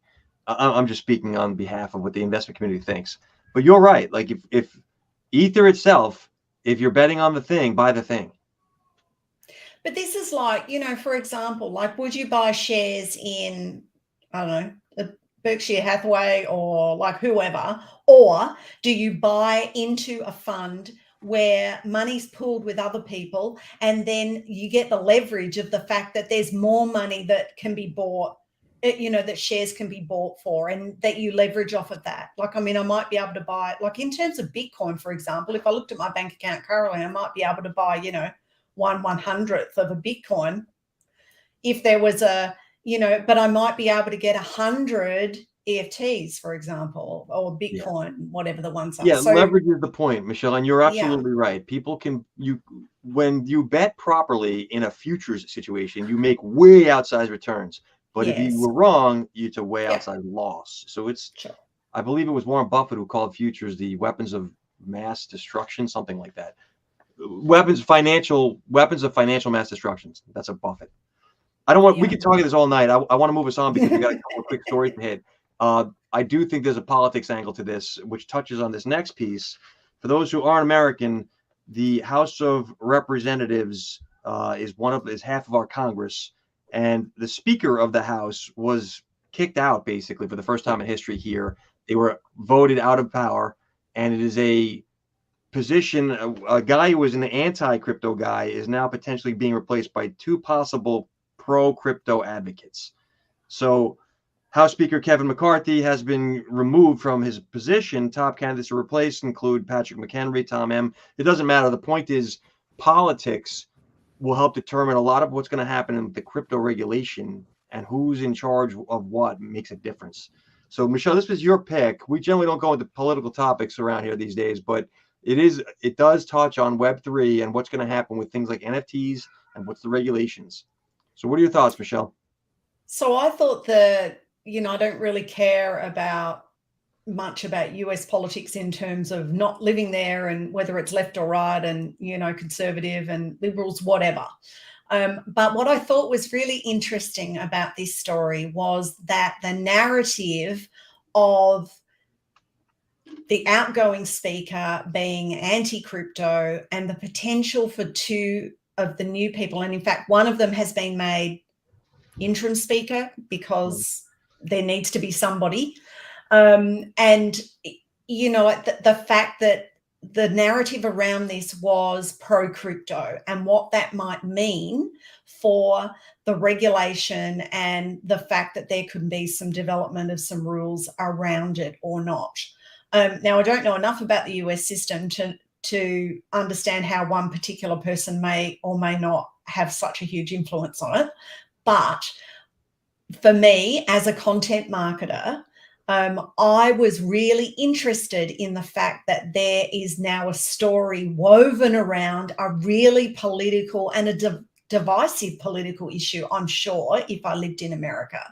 I'm just speaking on behalf of what the investment community thinks. But you're right. Like, if Ether itself, if you're betting on the thing, buy the thing. But this is like, you know, for example, like, would you buy shares in, I don't know, Berkshire Hathaway or like whoever, or do you buy into a fund where money's pooled with other people and then you get the leverage of the fact that there's more money that can be bought, that shares can be bought for, and that you leverage off of that? Like, I mean, I might be able to buy, like in terms of Bitcoin, for example, if I looked at my bank account currently, I might be able to buy, 1/100th of a Bitcoin if there was but I might be able to get 100 EFTs, for example, or Bitcoin, whatever the ones are. Yeah, So, leverage is the point, Michelle, and you're yeah, absolutely right. People when you bet properly in a futures situation, you make way outsized returns. But if you yes, were wrong, it's a way yeah, outside loss. So sure. I believe it was Warren Buffett who called futures the weapons of mass destruction, something like that. Weapons of financial mass destruction. That's a Buffett. We Yeah, could talk this all night. I want to move us on because we got a couple of quick stories to hit. I do think there's a politics angle to this, which touches on this next piece. For those who aren't American, the House of Representatives is half of our Congress, and the Speaker of the House was kicked out basically for the first time in history here. They were voted out of power, and it is a position. A guy who was an anti-crypto guy is now potentially being replaced by two possible pro-crypto advocates. So House Speaker Kevin McCarthy has been removed from his position. Top candidates to replace include Patrick McHenry, Tom M. It doesn't matter. The point is politics will help determine a lot of what's going to happen in the crypto regulation, and who's in charge of what makes a difference. So, Michelle, this was your pick. We generally don't go into political topics around here these days, but it does touch on Web3 and what's going to happen with things like NFTs and what's the regulations. So what are your thoughts, Michelle? So I thought that, I don't really care much about US politics in terms of not living there and whether it's left or right and, conservative and liberals, whatever. But what I thought was really interesting about this story was that the narrative of the outgoing speaker being anti-crypto and the potential for two of the new people, and in fact, one of them has been made interim speaker because there needs to be somebody. And, the fact that the narrative around this was pro-crypto and what that might mean for the regulation and the fact that there could be some development of some rules around it or not. Now, I don't know enough about the US system to understand how one particular person may or may not have such a huge influence on it. But for me, as a content marketer, I was really interested in the fact that there is now a story woven around a really political and a divisive political issue, I'm sure, if I lived in America,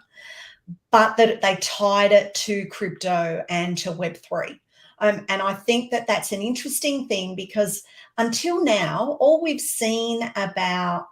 but that they tied it to crypto and to Web3. And I think that that's an interesting thing because until now, all we've seen about,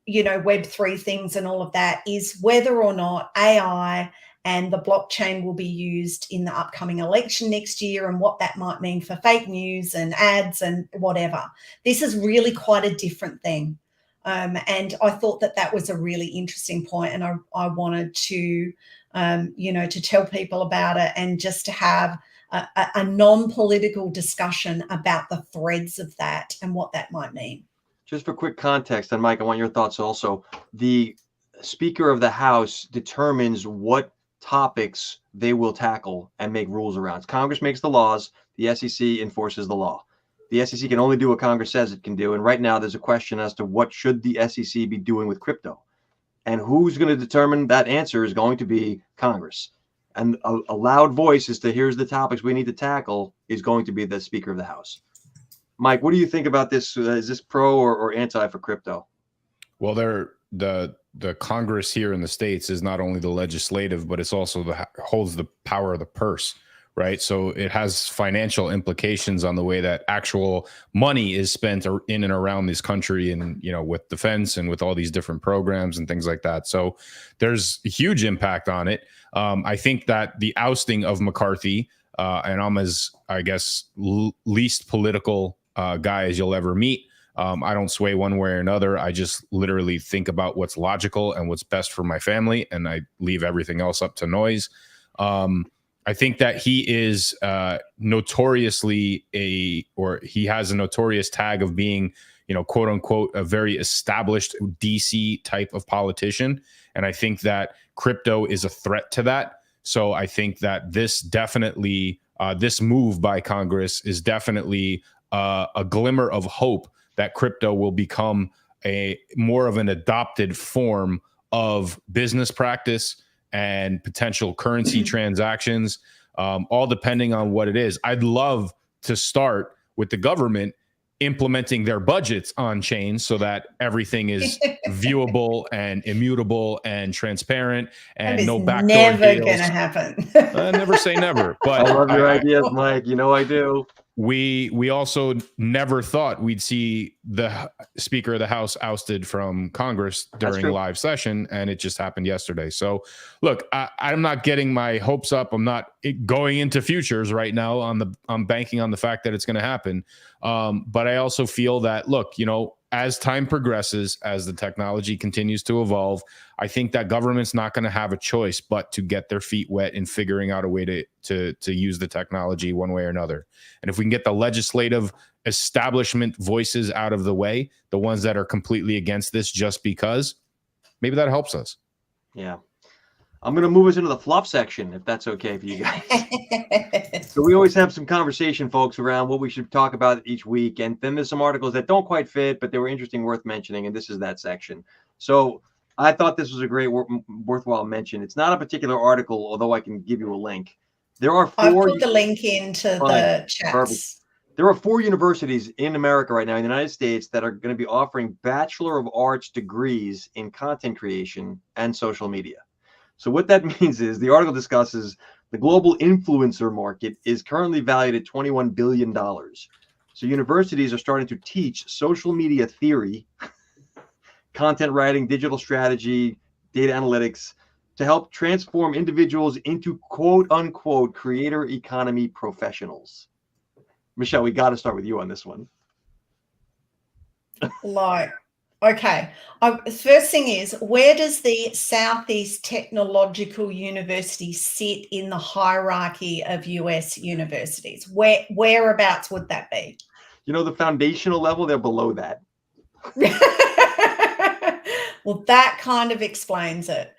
Web3 things and all of that is whether or not AI and the blockchain will be used in the upcoming election next year and what that might mean for fake news and ads and whatever. This is really quite a different thing. And I thought that was a really interesting point, and I wanted to, to tell people about it and just to have a non-political discussion about the threads of that and what that might mean. Just for quick context, and Mike, I want your thoughts also. The Speaker of the House determines what topics they will tackle and make rules around. Congress makes the laws, the SEC enforces the law. The SEC can only do what Congress says it can do. And right now there's a question as to what should the SEC be doing with crypto. And who's going to determine that answer is going to be Congress. And a loud voice as to here's the topics we need to tackle is going to be the Speaker of the House. Mike, what do you think about this? Is this pro or anti for crypto? Well, the Congress here in the States is not only the legislative, but it's also holds the power of the purse, right? So it has financial implications on the way that actual money is spent in and around this country, and with defense and with all these different programs and things like that. So there's a huge impact on it. I think that the ousting of McCarthy, and I'm as, I guess, least political guy as you'll ever meet. I don't sway one way or another. I just literally think about what's logical and what's best for my family, and I leave everything else up to noise. I think that he is notoriously he has a notorious tag of being, quote unquote, a very established DC type of politician. And I think that crypto is a threat to that. So I think that this definitely, this move by Congress is definitely a glimmer of hope that crypto will become more of an adopted form of business practice and potential currency transactions, all depending on what it is. I'd love to start with the government implementing their budgets on chain so that everything is viewable and immutable and transparent and no backdoor never deals. Gonna happen. I never say never, but I love your ideas, Mike. You know I do. We also never thought we'd see the Speaker of the House ousted from Congress during a live session, and it just happened yesterday. So, look, I'm not getting my hopes up. I'm not going into futures right now. I'm banking on the fact that it's going to happen. But I also feel that, look, as time progresses, as the technology continues to evolve, I think that government's not going to have a choice but to get their feet wet in figuring out a way to use the technology one way or another. And if we can get the legislative establishment voices out of the way, the ones that are completely against this just because, maybe that helps us. Yeah. I'm going to move us into the fluff section, if that's okay for you guys. So we always have some conversation, folks, around what we should talk about each week. And then there's some articles that don't quite fit, but they were interesting, worth mentioning. And this is that section. So I thought this was a great, worthwhile mention. It's not a particular article, although I can give you a link. There are 4. I've put the link into the chats. Perfect. There are 4 universities in America right now, in the United States, that are going to be offering Bachelor of Arts degrees in content creation and social media. So what that means is the article discusses the global influencer market is currently valued at $21 billion. So universities are starting to teach social media theory, content writing, digital strategy, data analytics to help transform individuals into quote unquote creator economy professionals. Michelle, we got to start with you on this one. Okay. First thing is, where does the Southeast Technological University sit in the hierarchy of US universities? Whereabouts would that be? The foundational level, they're below that. Well, that kind of explains it.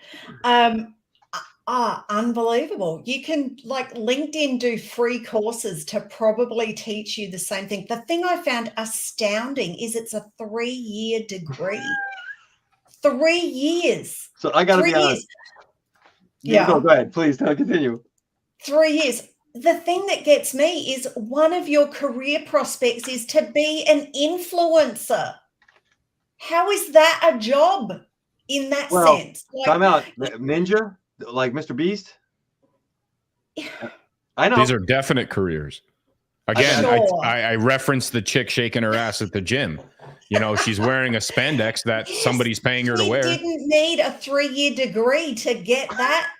Unbelievable. You can, like, LinkedIn do free courses to probably teach you the same thing. The thing I found astounding is it's a 3-year degree. 3 years. So I got to be honest. Yeah. Go ahead, please. Continue. 3 years. The thing that gets me is one of your career prospects is to be an influencer. How is that a job in that sense? Time out. Ninja? Like Mr. Beast? I know. These are definite careers. Again, sure. I referenced the chick shaking her ass at the gym. She's wearing a spandex that somebody's paying her to wear. She didn't need a 3-year degree to get that.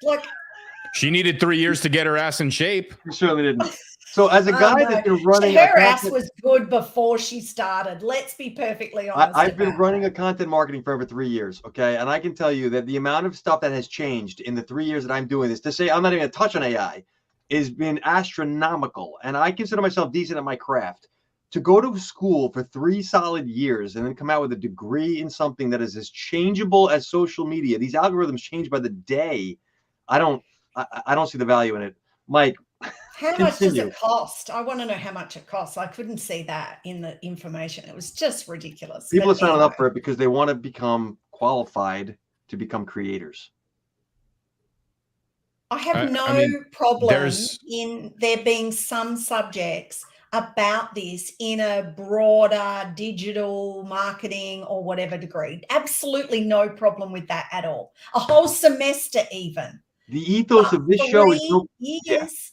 She needed 3 years to get her ass in shape. She certainly didn't. So as a guy that's been running... Her ass was good before she started. Let's be perfectly honest. I've been running a content marketing firm for 3 years, okay? And I can tell you that the amount of stuff that has changed in the 3 years that I'm doing this, to say I'm not even going to touch on AI, has been astronomical. And I consider myself decent at my craft. To go to school for 3 solid years and then come out with a degree in something that is as changeable as social media, these algorithms change by the day. I don't see the value in it. Mike, how much does it cost? I want to know how much it costs. I couldn't see that in the information. It was just ridiculous. People are signing up for it because they want to become qualified to become creators. I have no problem in there being some subjects about this in a broader digital marketing or whatever degree. Absolutely no problem with that at all. A whole semester even. The ethos of this show is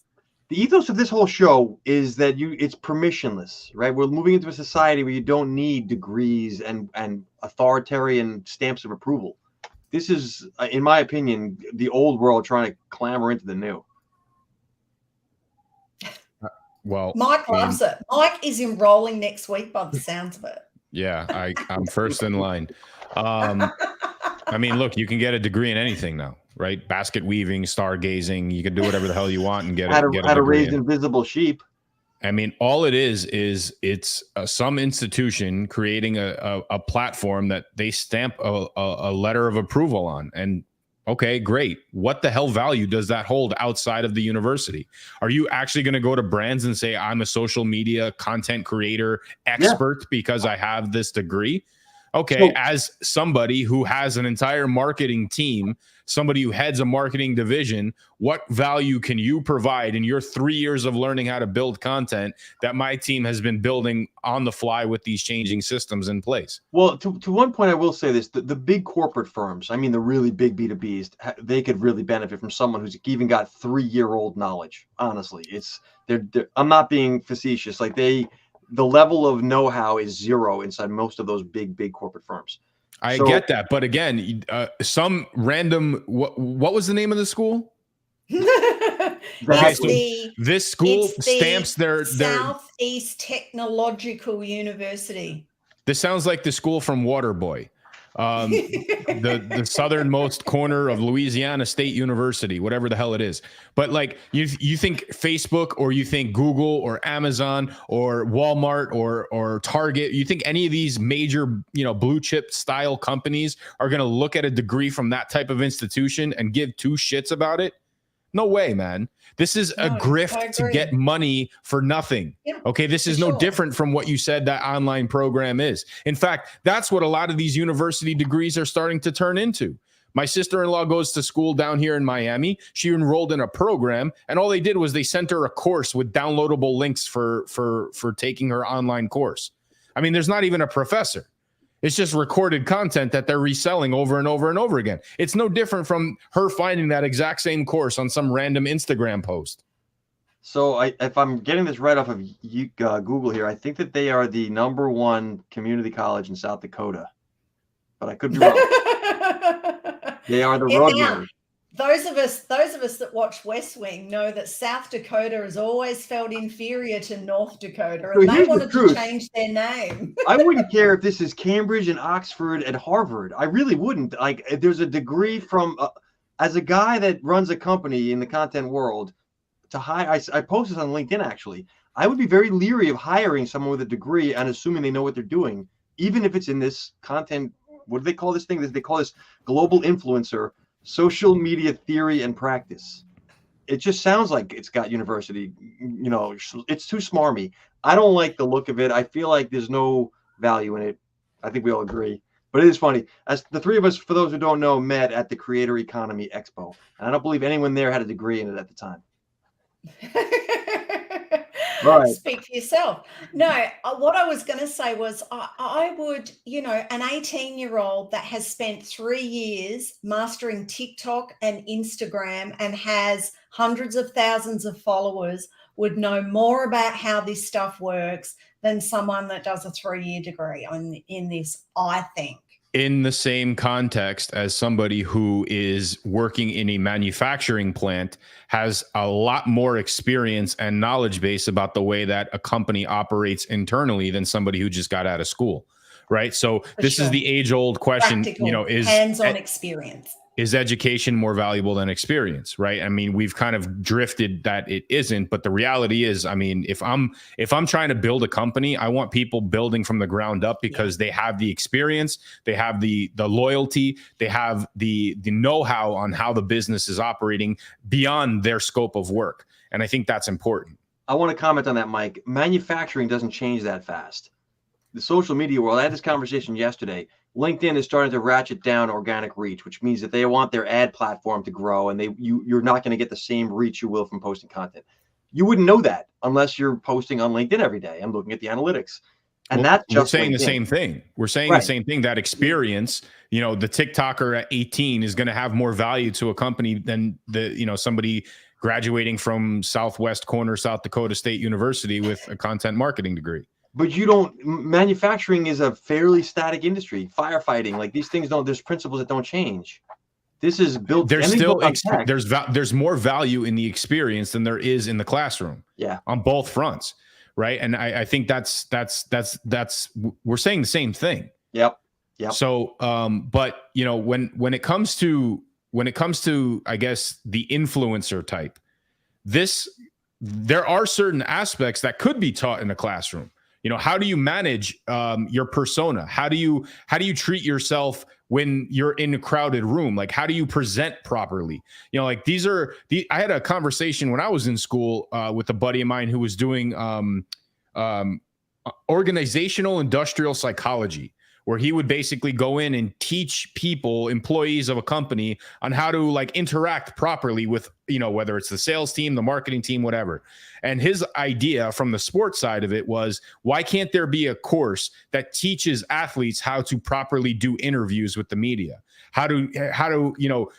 the ethos of this whole show is that it's permissionless, right? We're moving into a society where you don't need degrees and authoritarian stamps of approval. This is, in my opinion, the old world trying to clamber into the new. Well, Mike loves it. Mike is enrolling next week by the sounds of it. Yeah, I'm first in line. I mean, look, you can get a degree in anything now, right? Basket weaving, stargazing. You can do whatever the hell you want and get a How to degree raise invisible sheep. I mean, all it is it's some institution creating a platform that they stamp a letter of approval on. And okay, great. What the hell value does that hold outside of the university? Are you actually going to go to brands and say, I'm a social media content creator expert because I have this degree? Okay, as somebody who has an entire marketing team, somebody who heads a marketing division, what value can you provide in your 3 years of learning how to build content that my team has been building on the fly with these changing systems in place? Well, to one point, I will say this: the big corporate firms, I mean, the really big B2Bs, they could really benefit from someone who's even got 3-year-old knowledge. Honestly, I'm not being facetious. Like the level of know-how is zero inside most of those big corporate firms. I get that, but again, some random what was the name of the school? Okay, so this school stamps their Southeast Technological University. This sounds like the school from Waterboy. The southernmost corner of Louisiana State University, whatever the hell it is. But like you think Facebook or you think Google or Amazon or Walmart or Target, you think any of these major, blue chip style companies are going to look at a degree from that type of institution and give two shits about it? No way, man. This is a grift to get money for nothing. Yep, okay, this is no different from what you said that online program is. In fact, that's what a lot of these university degrees are starting to turn into. My sister-in-law goes to school down here in Miami. She enrolled in a program, and all they did was they sent her a course with downloadable links for taking her online course. I mean, there's not even a professor. It's just recorded content that they're reselling over and over and over again. It's no different from her finding that exact same course on some random Instagram post. So if I'm getting this right off of Google here, I think that they are the #1 community college in South Dakota, but I could be wrong. They are the roadrunners. Those of us that watch West Wing know that South Dakota has always felt inferior to North Dakota, and they wanted to change their name. I wouldn't care if this is Cambridge and Oxford and Harvard. I really wouldn't. Like, there's a degree from, as a guy that runs a company in the content world, to hire. I posted this on LinkedIn actually. I would be very leery of hiring someone with a degree and assuming they know what they're doing, even if it's in this content. What do they call this thing? They call this global influencer. Social media theory and practice. It just sounds like it's got university, it's too smarmy. I don't like the look of it. I feel like there's no value in it. I think we all agree. But it is funny. As the three of us, for those who don't know, met at the Creator Economy Expo. And I don't believe anyone there had a degree in it at the time. Right. Speak for yourself. No, what I was going to say was I would, an 18-year-old that has spent 3 years mastering TikTok and Instagram and has hundreds of thousands of followers would know more about how this stuff works than someone that does a 3-year degree in this, I think. In the same context as somebody who is working in a manufacturing plant has a lot more experience and knowledge base about the way that a company operates internally than somebody who just got out of school, right? So this is the age-old question, is hands-on experience. Is education more valuable than experience, right? I mean, we've kind of drifted that it isn't, but the reality is, I mean, if I'm trying to build a company, I want people building from the ground up because they have the experience, they have the loyalty, they have the know-how on how the business is operating beyond their scope of work. And I think that's important. I want to comment on that, Mike. Manufacturing doesn't change that fast. The social media world, I had this conversation yesterday. LinkedIn is starting to ratchet down organic reach, which means that they want their ad platform to grow, and you're not going to get the same reach you will from posting content. You wouldn't know that unless you're posting on LinkedIn every day and looking at the analytics. And that's just we're saying LinkedIn. The same thing. We're saying the same thing. That experience, the TikToker at 18 is going to have more value to a company than somebody graduating from Southwest corner South Dakota State University with a content marketing degree. But manufacturing is a fairly static industry. Firefighting, like these things there's principles that don't change. This is built. There's more value in the experience than there is in the classroom. Yeah. On both fronts, right? And I think that's we're saying the same thing. Yep. Yep. So, but you know, when it comes to I guess the influencer type, there are certain aspects that could be taught in a classroom. You know, how do you manage your persona? How do you treat yourself when you're in a crowded room? Like, how do you present properly? You know, like I had a conversation when I was in school with a buddy of mine who was doing organizational industrial psychology, where he would basically go in and teach people, employees of a company, on how to like interact properly with, you know, whether it's the sales team, the marketing team, whatever. And his idea from the sports side of it was, why can't there be a course that teaches athletes how to properly do interviews with the media? How to, you know,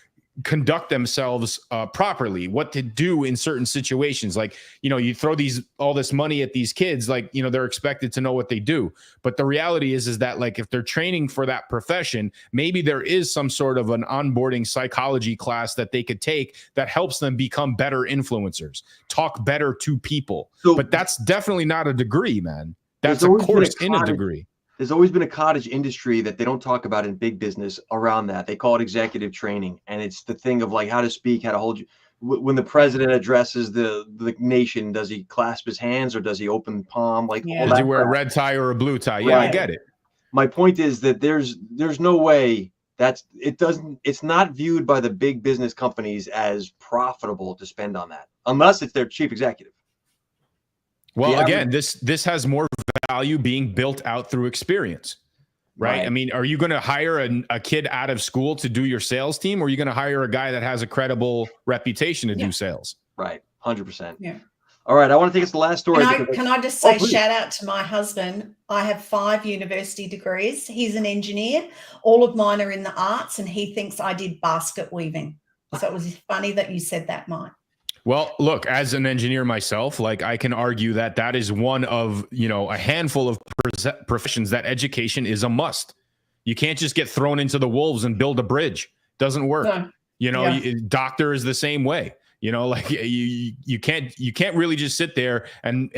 conduct themselves properly, what to do in certain situations. Like, you know, you throw all this money at these kids, like, you know, they're expected to know what they do. But the reality is that like, if they're training for that profession, maybe there is some sort of an onboarding psychology class that they could take that helps them become better influencers, talk better to people. But that's definitely not a degree, man. That's a course in a degree. There's always been a cottage industry that they don't talk about in big business around that. They call it executive training. And it's the thing of like how to speak, how to hold you. When the president addresses the nation, does he clasp his hands or does he open palm? Like, does he wear a red tie or a blue tie? Yeah, right. I get it. My point is that there's no way it's not viewed by the big business companies as profitable to spend on that, unless it's their chief executive. Well, again, this has more value being built out through experience, right? I mean, are you going to hire a kid out of school to do your sales team, or are you going to hire a guy that has a credible reputation to do sales? Right. 100%. Yeah. All right. I want to take us to the last story. Can I just say, shout out to my husband. I have 5 university degrees. He's an engineer. All of mine are in the arts, and he thinks I did basket weaving. So it was funny that you said that, Mike. Well, look, as an engineer myself, like I can argue that is one of, you know, a handful of professions that education is a must. You can't just get thrown into the wolves and build a bridge. Doesn't work. No. You know, doctor is the same way. You know, like you can't really just sit there and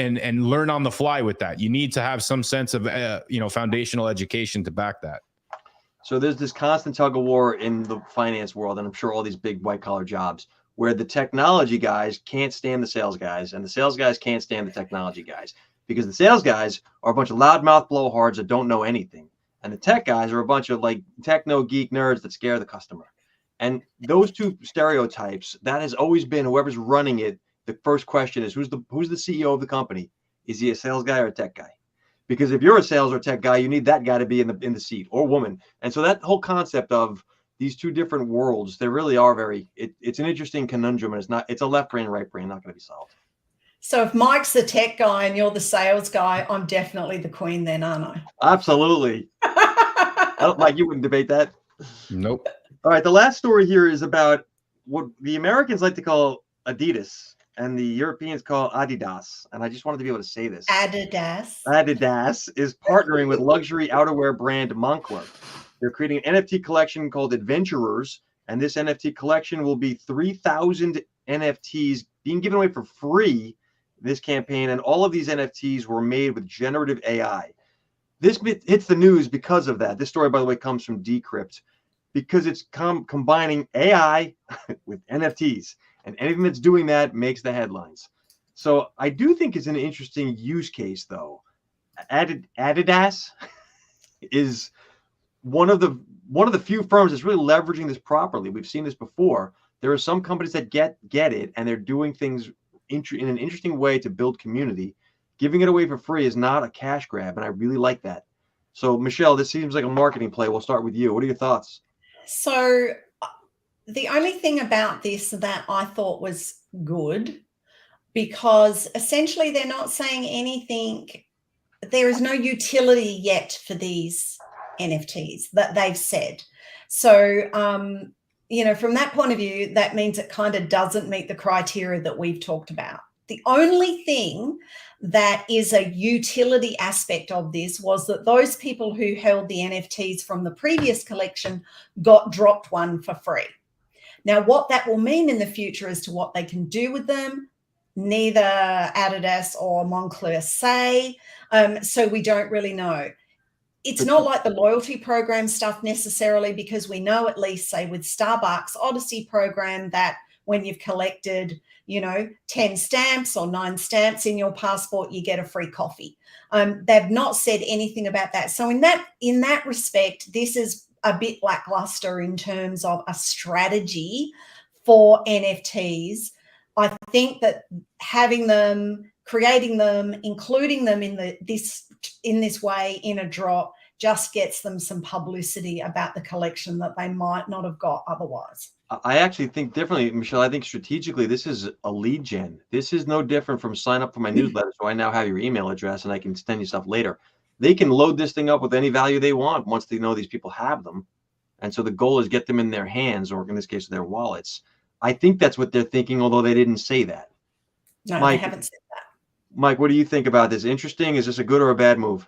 learn on the fly with that. You need to have some sense of you know, foundational education to back that. So there's this constant tug of war in the finance world, and I'm sure all these big white collar jobs, where the technology guys can't stand the sales guys and the sales guys can't stand the technology guys, because the sales guys are a bunch of loudmouth blowhards that don't know anything. And the tech guys are a bunch of like techno geek nerds that scare the customer. And those two stereotypes, that has always been whoever's running it. The first question is, who's the CEO of the company? Is he a sales guy or a tech guy? Because if you're a sales or tech guy, you need that guy to be in the seat, or woman. And so that whole concept of these two different worlds, they really are it's an interesting conundrum, and it's a left brain, right brain, not going to be solved. So if Mike's the tech guy and you're the sales guy, I'm definitely the queen then, aren't I? Absolutely. Mike, you wouldn't debate that? Nope. All right. The last story here is about what the Americans like to call Adidas and the Europeans call Adidas. And I just wanted to be able to say this. Adidas is partnering with luxury outerwear brand Moncler. They're creating an NFT collection called Adventurers, and this NFT collection will be 3,000 NFTs being given away for free this campaign, and all of these NFTs were made with generative AI. This hits the news because of that. This story, by the way, comes from Decrypt, because it's combining AI with NFTs, and anything that's doing that makes the headlines. So I do think it's an interesting use case, though. Adidas is one of the few firms that's really leveraging this properly. We've seen this before. There are some companies that get it, and they're doing things in an interesting way to build community. Giving it away for free is not a cash grab, and I really like that. So, Michelle, this seems like a marketing play. We'll start with you. What are your thoughts? So the only thing about this that I thought was good, because essentially they're not saying anything. There is no utility yet for these NFTs that they've said. So, you know, from that point of view, that means it kind of doesn't meet the criteria that we've talked about. The only thing that is a utility aspect of this was that those people who held the NFTs from the previous collection got dropped one for free. Now, what that will mean in the future as to what they can do with them, neither Adidas or Moncler say. So we don't really know. It's not like the loyalty program stuff necessarily, because we know, at least say with Starbucks Odyssey program, that when you've collected, 10 stamps or 9 stamps in your passport, you get a free coffee. They've not said anything about that. So in that respect, this is a bit lackluster in terms of a strategy for NFTs. I think that having them, creating them, including them in this way in a drop just gets them some publicity about the collection that they might not have got otherwise. I actually think differently, Michelle. I think strategically, this is a lead gen. This is no different from sign up for my newsletter. So I now have your email address and I can send you stuff later. They can load this thing up with any value they want once they know these people have them. And so the goal is get them in their hands, or in this case, their wallets. I think that's what they're thinking, although they didn't say that. No, Mike, they haven't said that. Mike, what do you think about this? Interesting? Is this a good or a bad move?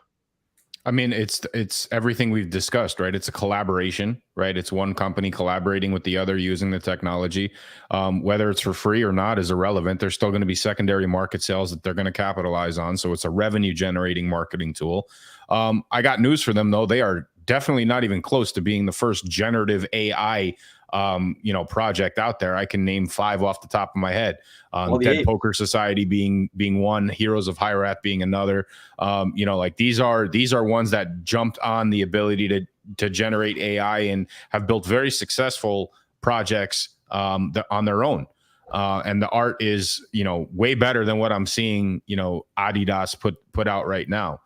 I mean, it's everything we've discussed, right? It's a collaboration, right? It's one company collaborating with the other using the technology. Whether it's for free or not is irrelevant. There's still going to be secondary market sales that they're going to capitalize on. So it's a revenue generating marketing tool. I got news for them, though. They are definitely not even close to being the first generative AI project out there. I can name 5 off the top of my head. Dead Poker Society being one, Heroes of Hyrath being another. These are ones that jumped on the ability to generate AI and have built very successful projects on their own. And the art is, way better than what I'm seeing, Adidas put out right now.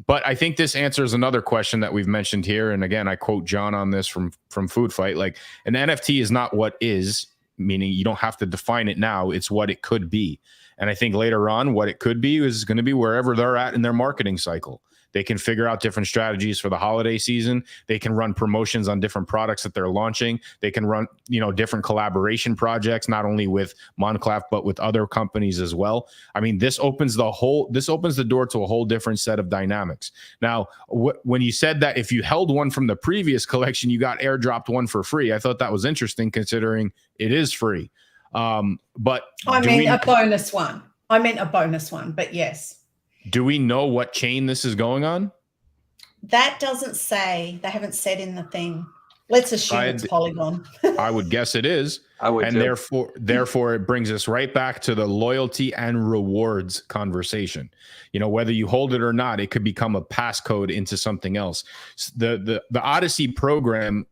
But I think this answers another question that we've mentioned here. And again, I quote John on this from Food Fight. Like, an NFT is not what is, meaning you don't have to define it now. It's what it could be. And I think later on, what it could be is going to be wherever they're at in their marketing cycle. They can figure out different strategies for the holiday season. They can run promotions on different products that they're launching. They can run, different collaboration projects, not only with Moncler, but with other companies as well. I mean, this opens the door to a whole different set of dynamics. Now, when you said that if you held one from the previous collection, you got airdropped one for free, I thought that was interesting considering it is free. But I mean, a bonus one. I meant a bonus one, but yes. Do we know what chain this is going on? That doesn't say. They haven't said in the thing. Let's assume it's Polygon. I would guess it is. I would, and too. Therefore, it brings us right back to the loyalty and rewards conversation. Whether you hold it or not, it could become a passcode into something else. The Odyssey program,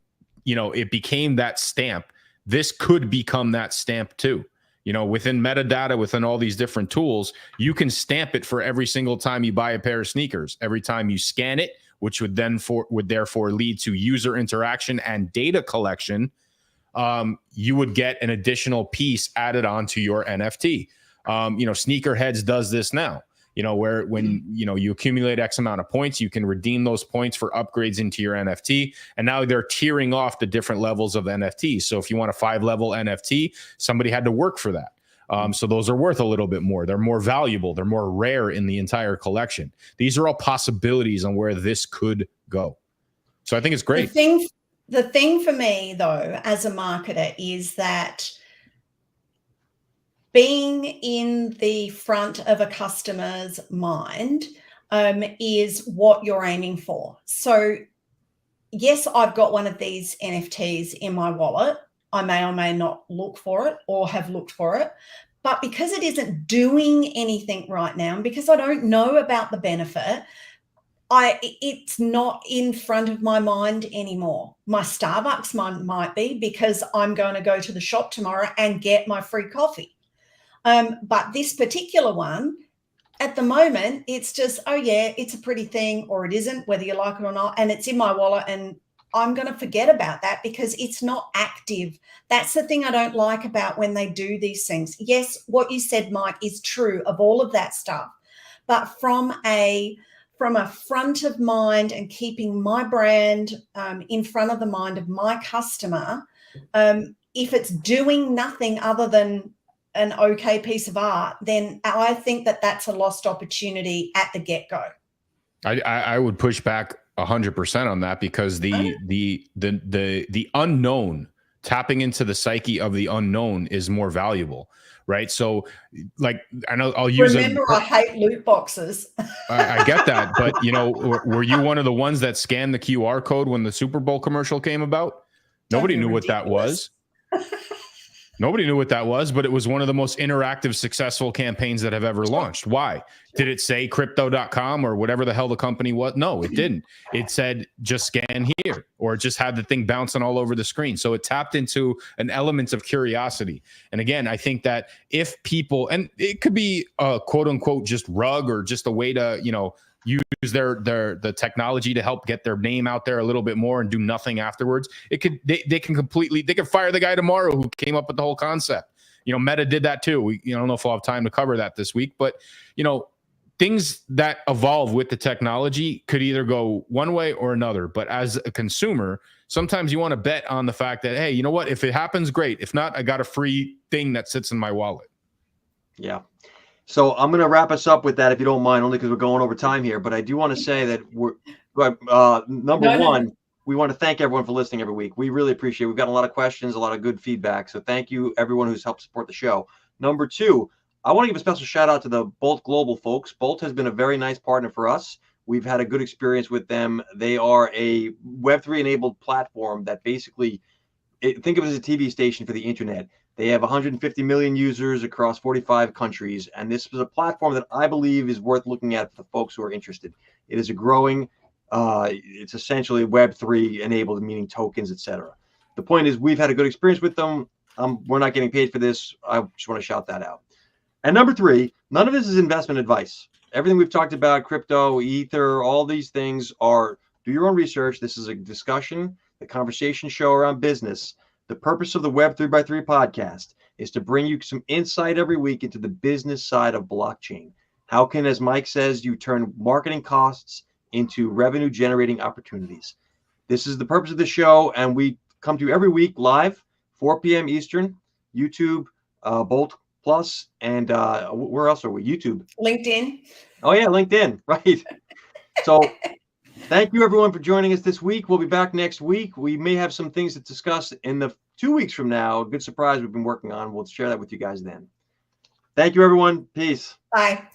it became that stamp. This could become that stamp too. Within metadata, within all these different tools, you can stamp it for every single time you buy a pair of sneakers, every time you scan it, which would therefore lead to user interaction and data collection. You would get an additional piece added onto your NFT. Sneakerheads does this now. Where when you accumulate X amount of points, you can redeem those points for upgrades into your NFT. And now they're tiering off the different levels of NFTs. So if you want a 5-level NFT, somebody had to work for that. So those are worth a little bit more. They're more valuable. They're more rare in the entire collection. These are all possibilities on where this could go. So I think it's great. The thing for me, though, as a marketer, is that being in the front of a customer's mind is what you're aiming for. So yes, I've got one of these NFTs in my wallet. I may or may not look for it or have looked for it, but because it isn't doing anything right now, and because I don't know about the benefit, it's not in front of my mind anymore. My Starbucks might be, because I'm going to go to the shop tomorrow and get my free coffee. But this particular one, at the moment, it's just, oh yeah, it's a pretty thing, or it isn't, whether you like it or not, and it's in my wallet, and I'm going to forget about that because it's not active. That's the thing I don't like about when they do these things. Yes, what you said, Mike, is true of all of that stuff, but from a front of mind and keeping my brand in front of the mind of my customer, if it's doing nothing other than an okay piece of art, then I think that that's a lost opportunity at the get-go. I would push back 100% on that, because the unknown tapping into the psyche of the unknown is more valuable, right? So like, I know I'll use Remember, I hate loot boxes. I get that, but you know, were you one of the ones that scanned the QR code when the Super Bowl commercial came about? Nobody knew what that was. Nobody knew what that was, but it was one of the most interactive, successful campaigns that have ever launched. Why? Did it say crypto.com or whatever the hell the company was? No, it didn't. It said just scan here, or it just had the thing bouncing all over the screen. So it tapped into an element of curiosity. And again, I think that if people, and it could be a quote unquote just rug or just a way to, you know, use the technology to help get their name out there a little bit more and do nothing afterwards. They can fire the guy tomorrow who came up with the whole concept. You know, Meta did that too. I don't know if we'll have time to cover that this week, but you know, things that evolve with the technology could either go one way or another. But as a consumer, sometimes you want to bet on the fact that, hey, you know what, if it happens, great. If not, I got a free thing that sits in my wallet. Yeah. So I'm going to wrap us up with that, if you don't mind, only because we're going over time here. But I do want to say that number one, we want to thank everyone for listening every week. We really appreciate it. We've got a lot of questions, a lot of good feedback. So thank you, everyone who's helped support the show. Number two, I want to give a special shout out to the Bolt Global folks. Bolt has been a very nice partner for us. We've had a good experience with them. They are a Web3 enabled platform that basically, think of it as a TV station for the internet. They have 150 million users across 45 countries, and this is a platform that I believe is worth looking at for the folks who are interested. It is a growing, it's essentially Web3 enabled, meaning tokens, etc. The point is, we've had a good experience with them. We're not getting paid for this. I just want to shout that out. And number three, none of this is investment advice. Everything we've talked about, crypto, Ether, all these things are, do your own research. This is a discussion, the conversation show around business. The purpose of the Web 3x3 podcast is to bring you some insight every week into the business side of blockchain. How can, as Mike says, you turn marketing costs into revenue generating opportunities? This is the purpose of the show, and we come to you every week live, 4 p.m. Eastern, YouTube, Bolt Plus, and where else are we? YouTube. LinkedIn. Oh, yeah, LinkedIn, right. So thank you, everyone, for joining us this week. We'll be back next week. We may have some things to discuss in the 2 weeks from now. A good surprise we've been working on. We'll share that with you guys then. Thank you, everyone. Peace. Bye.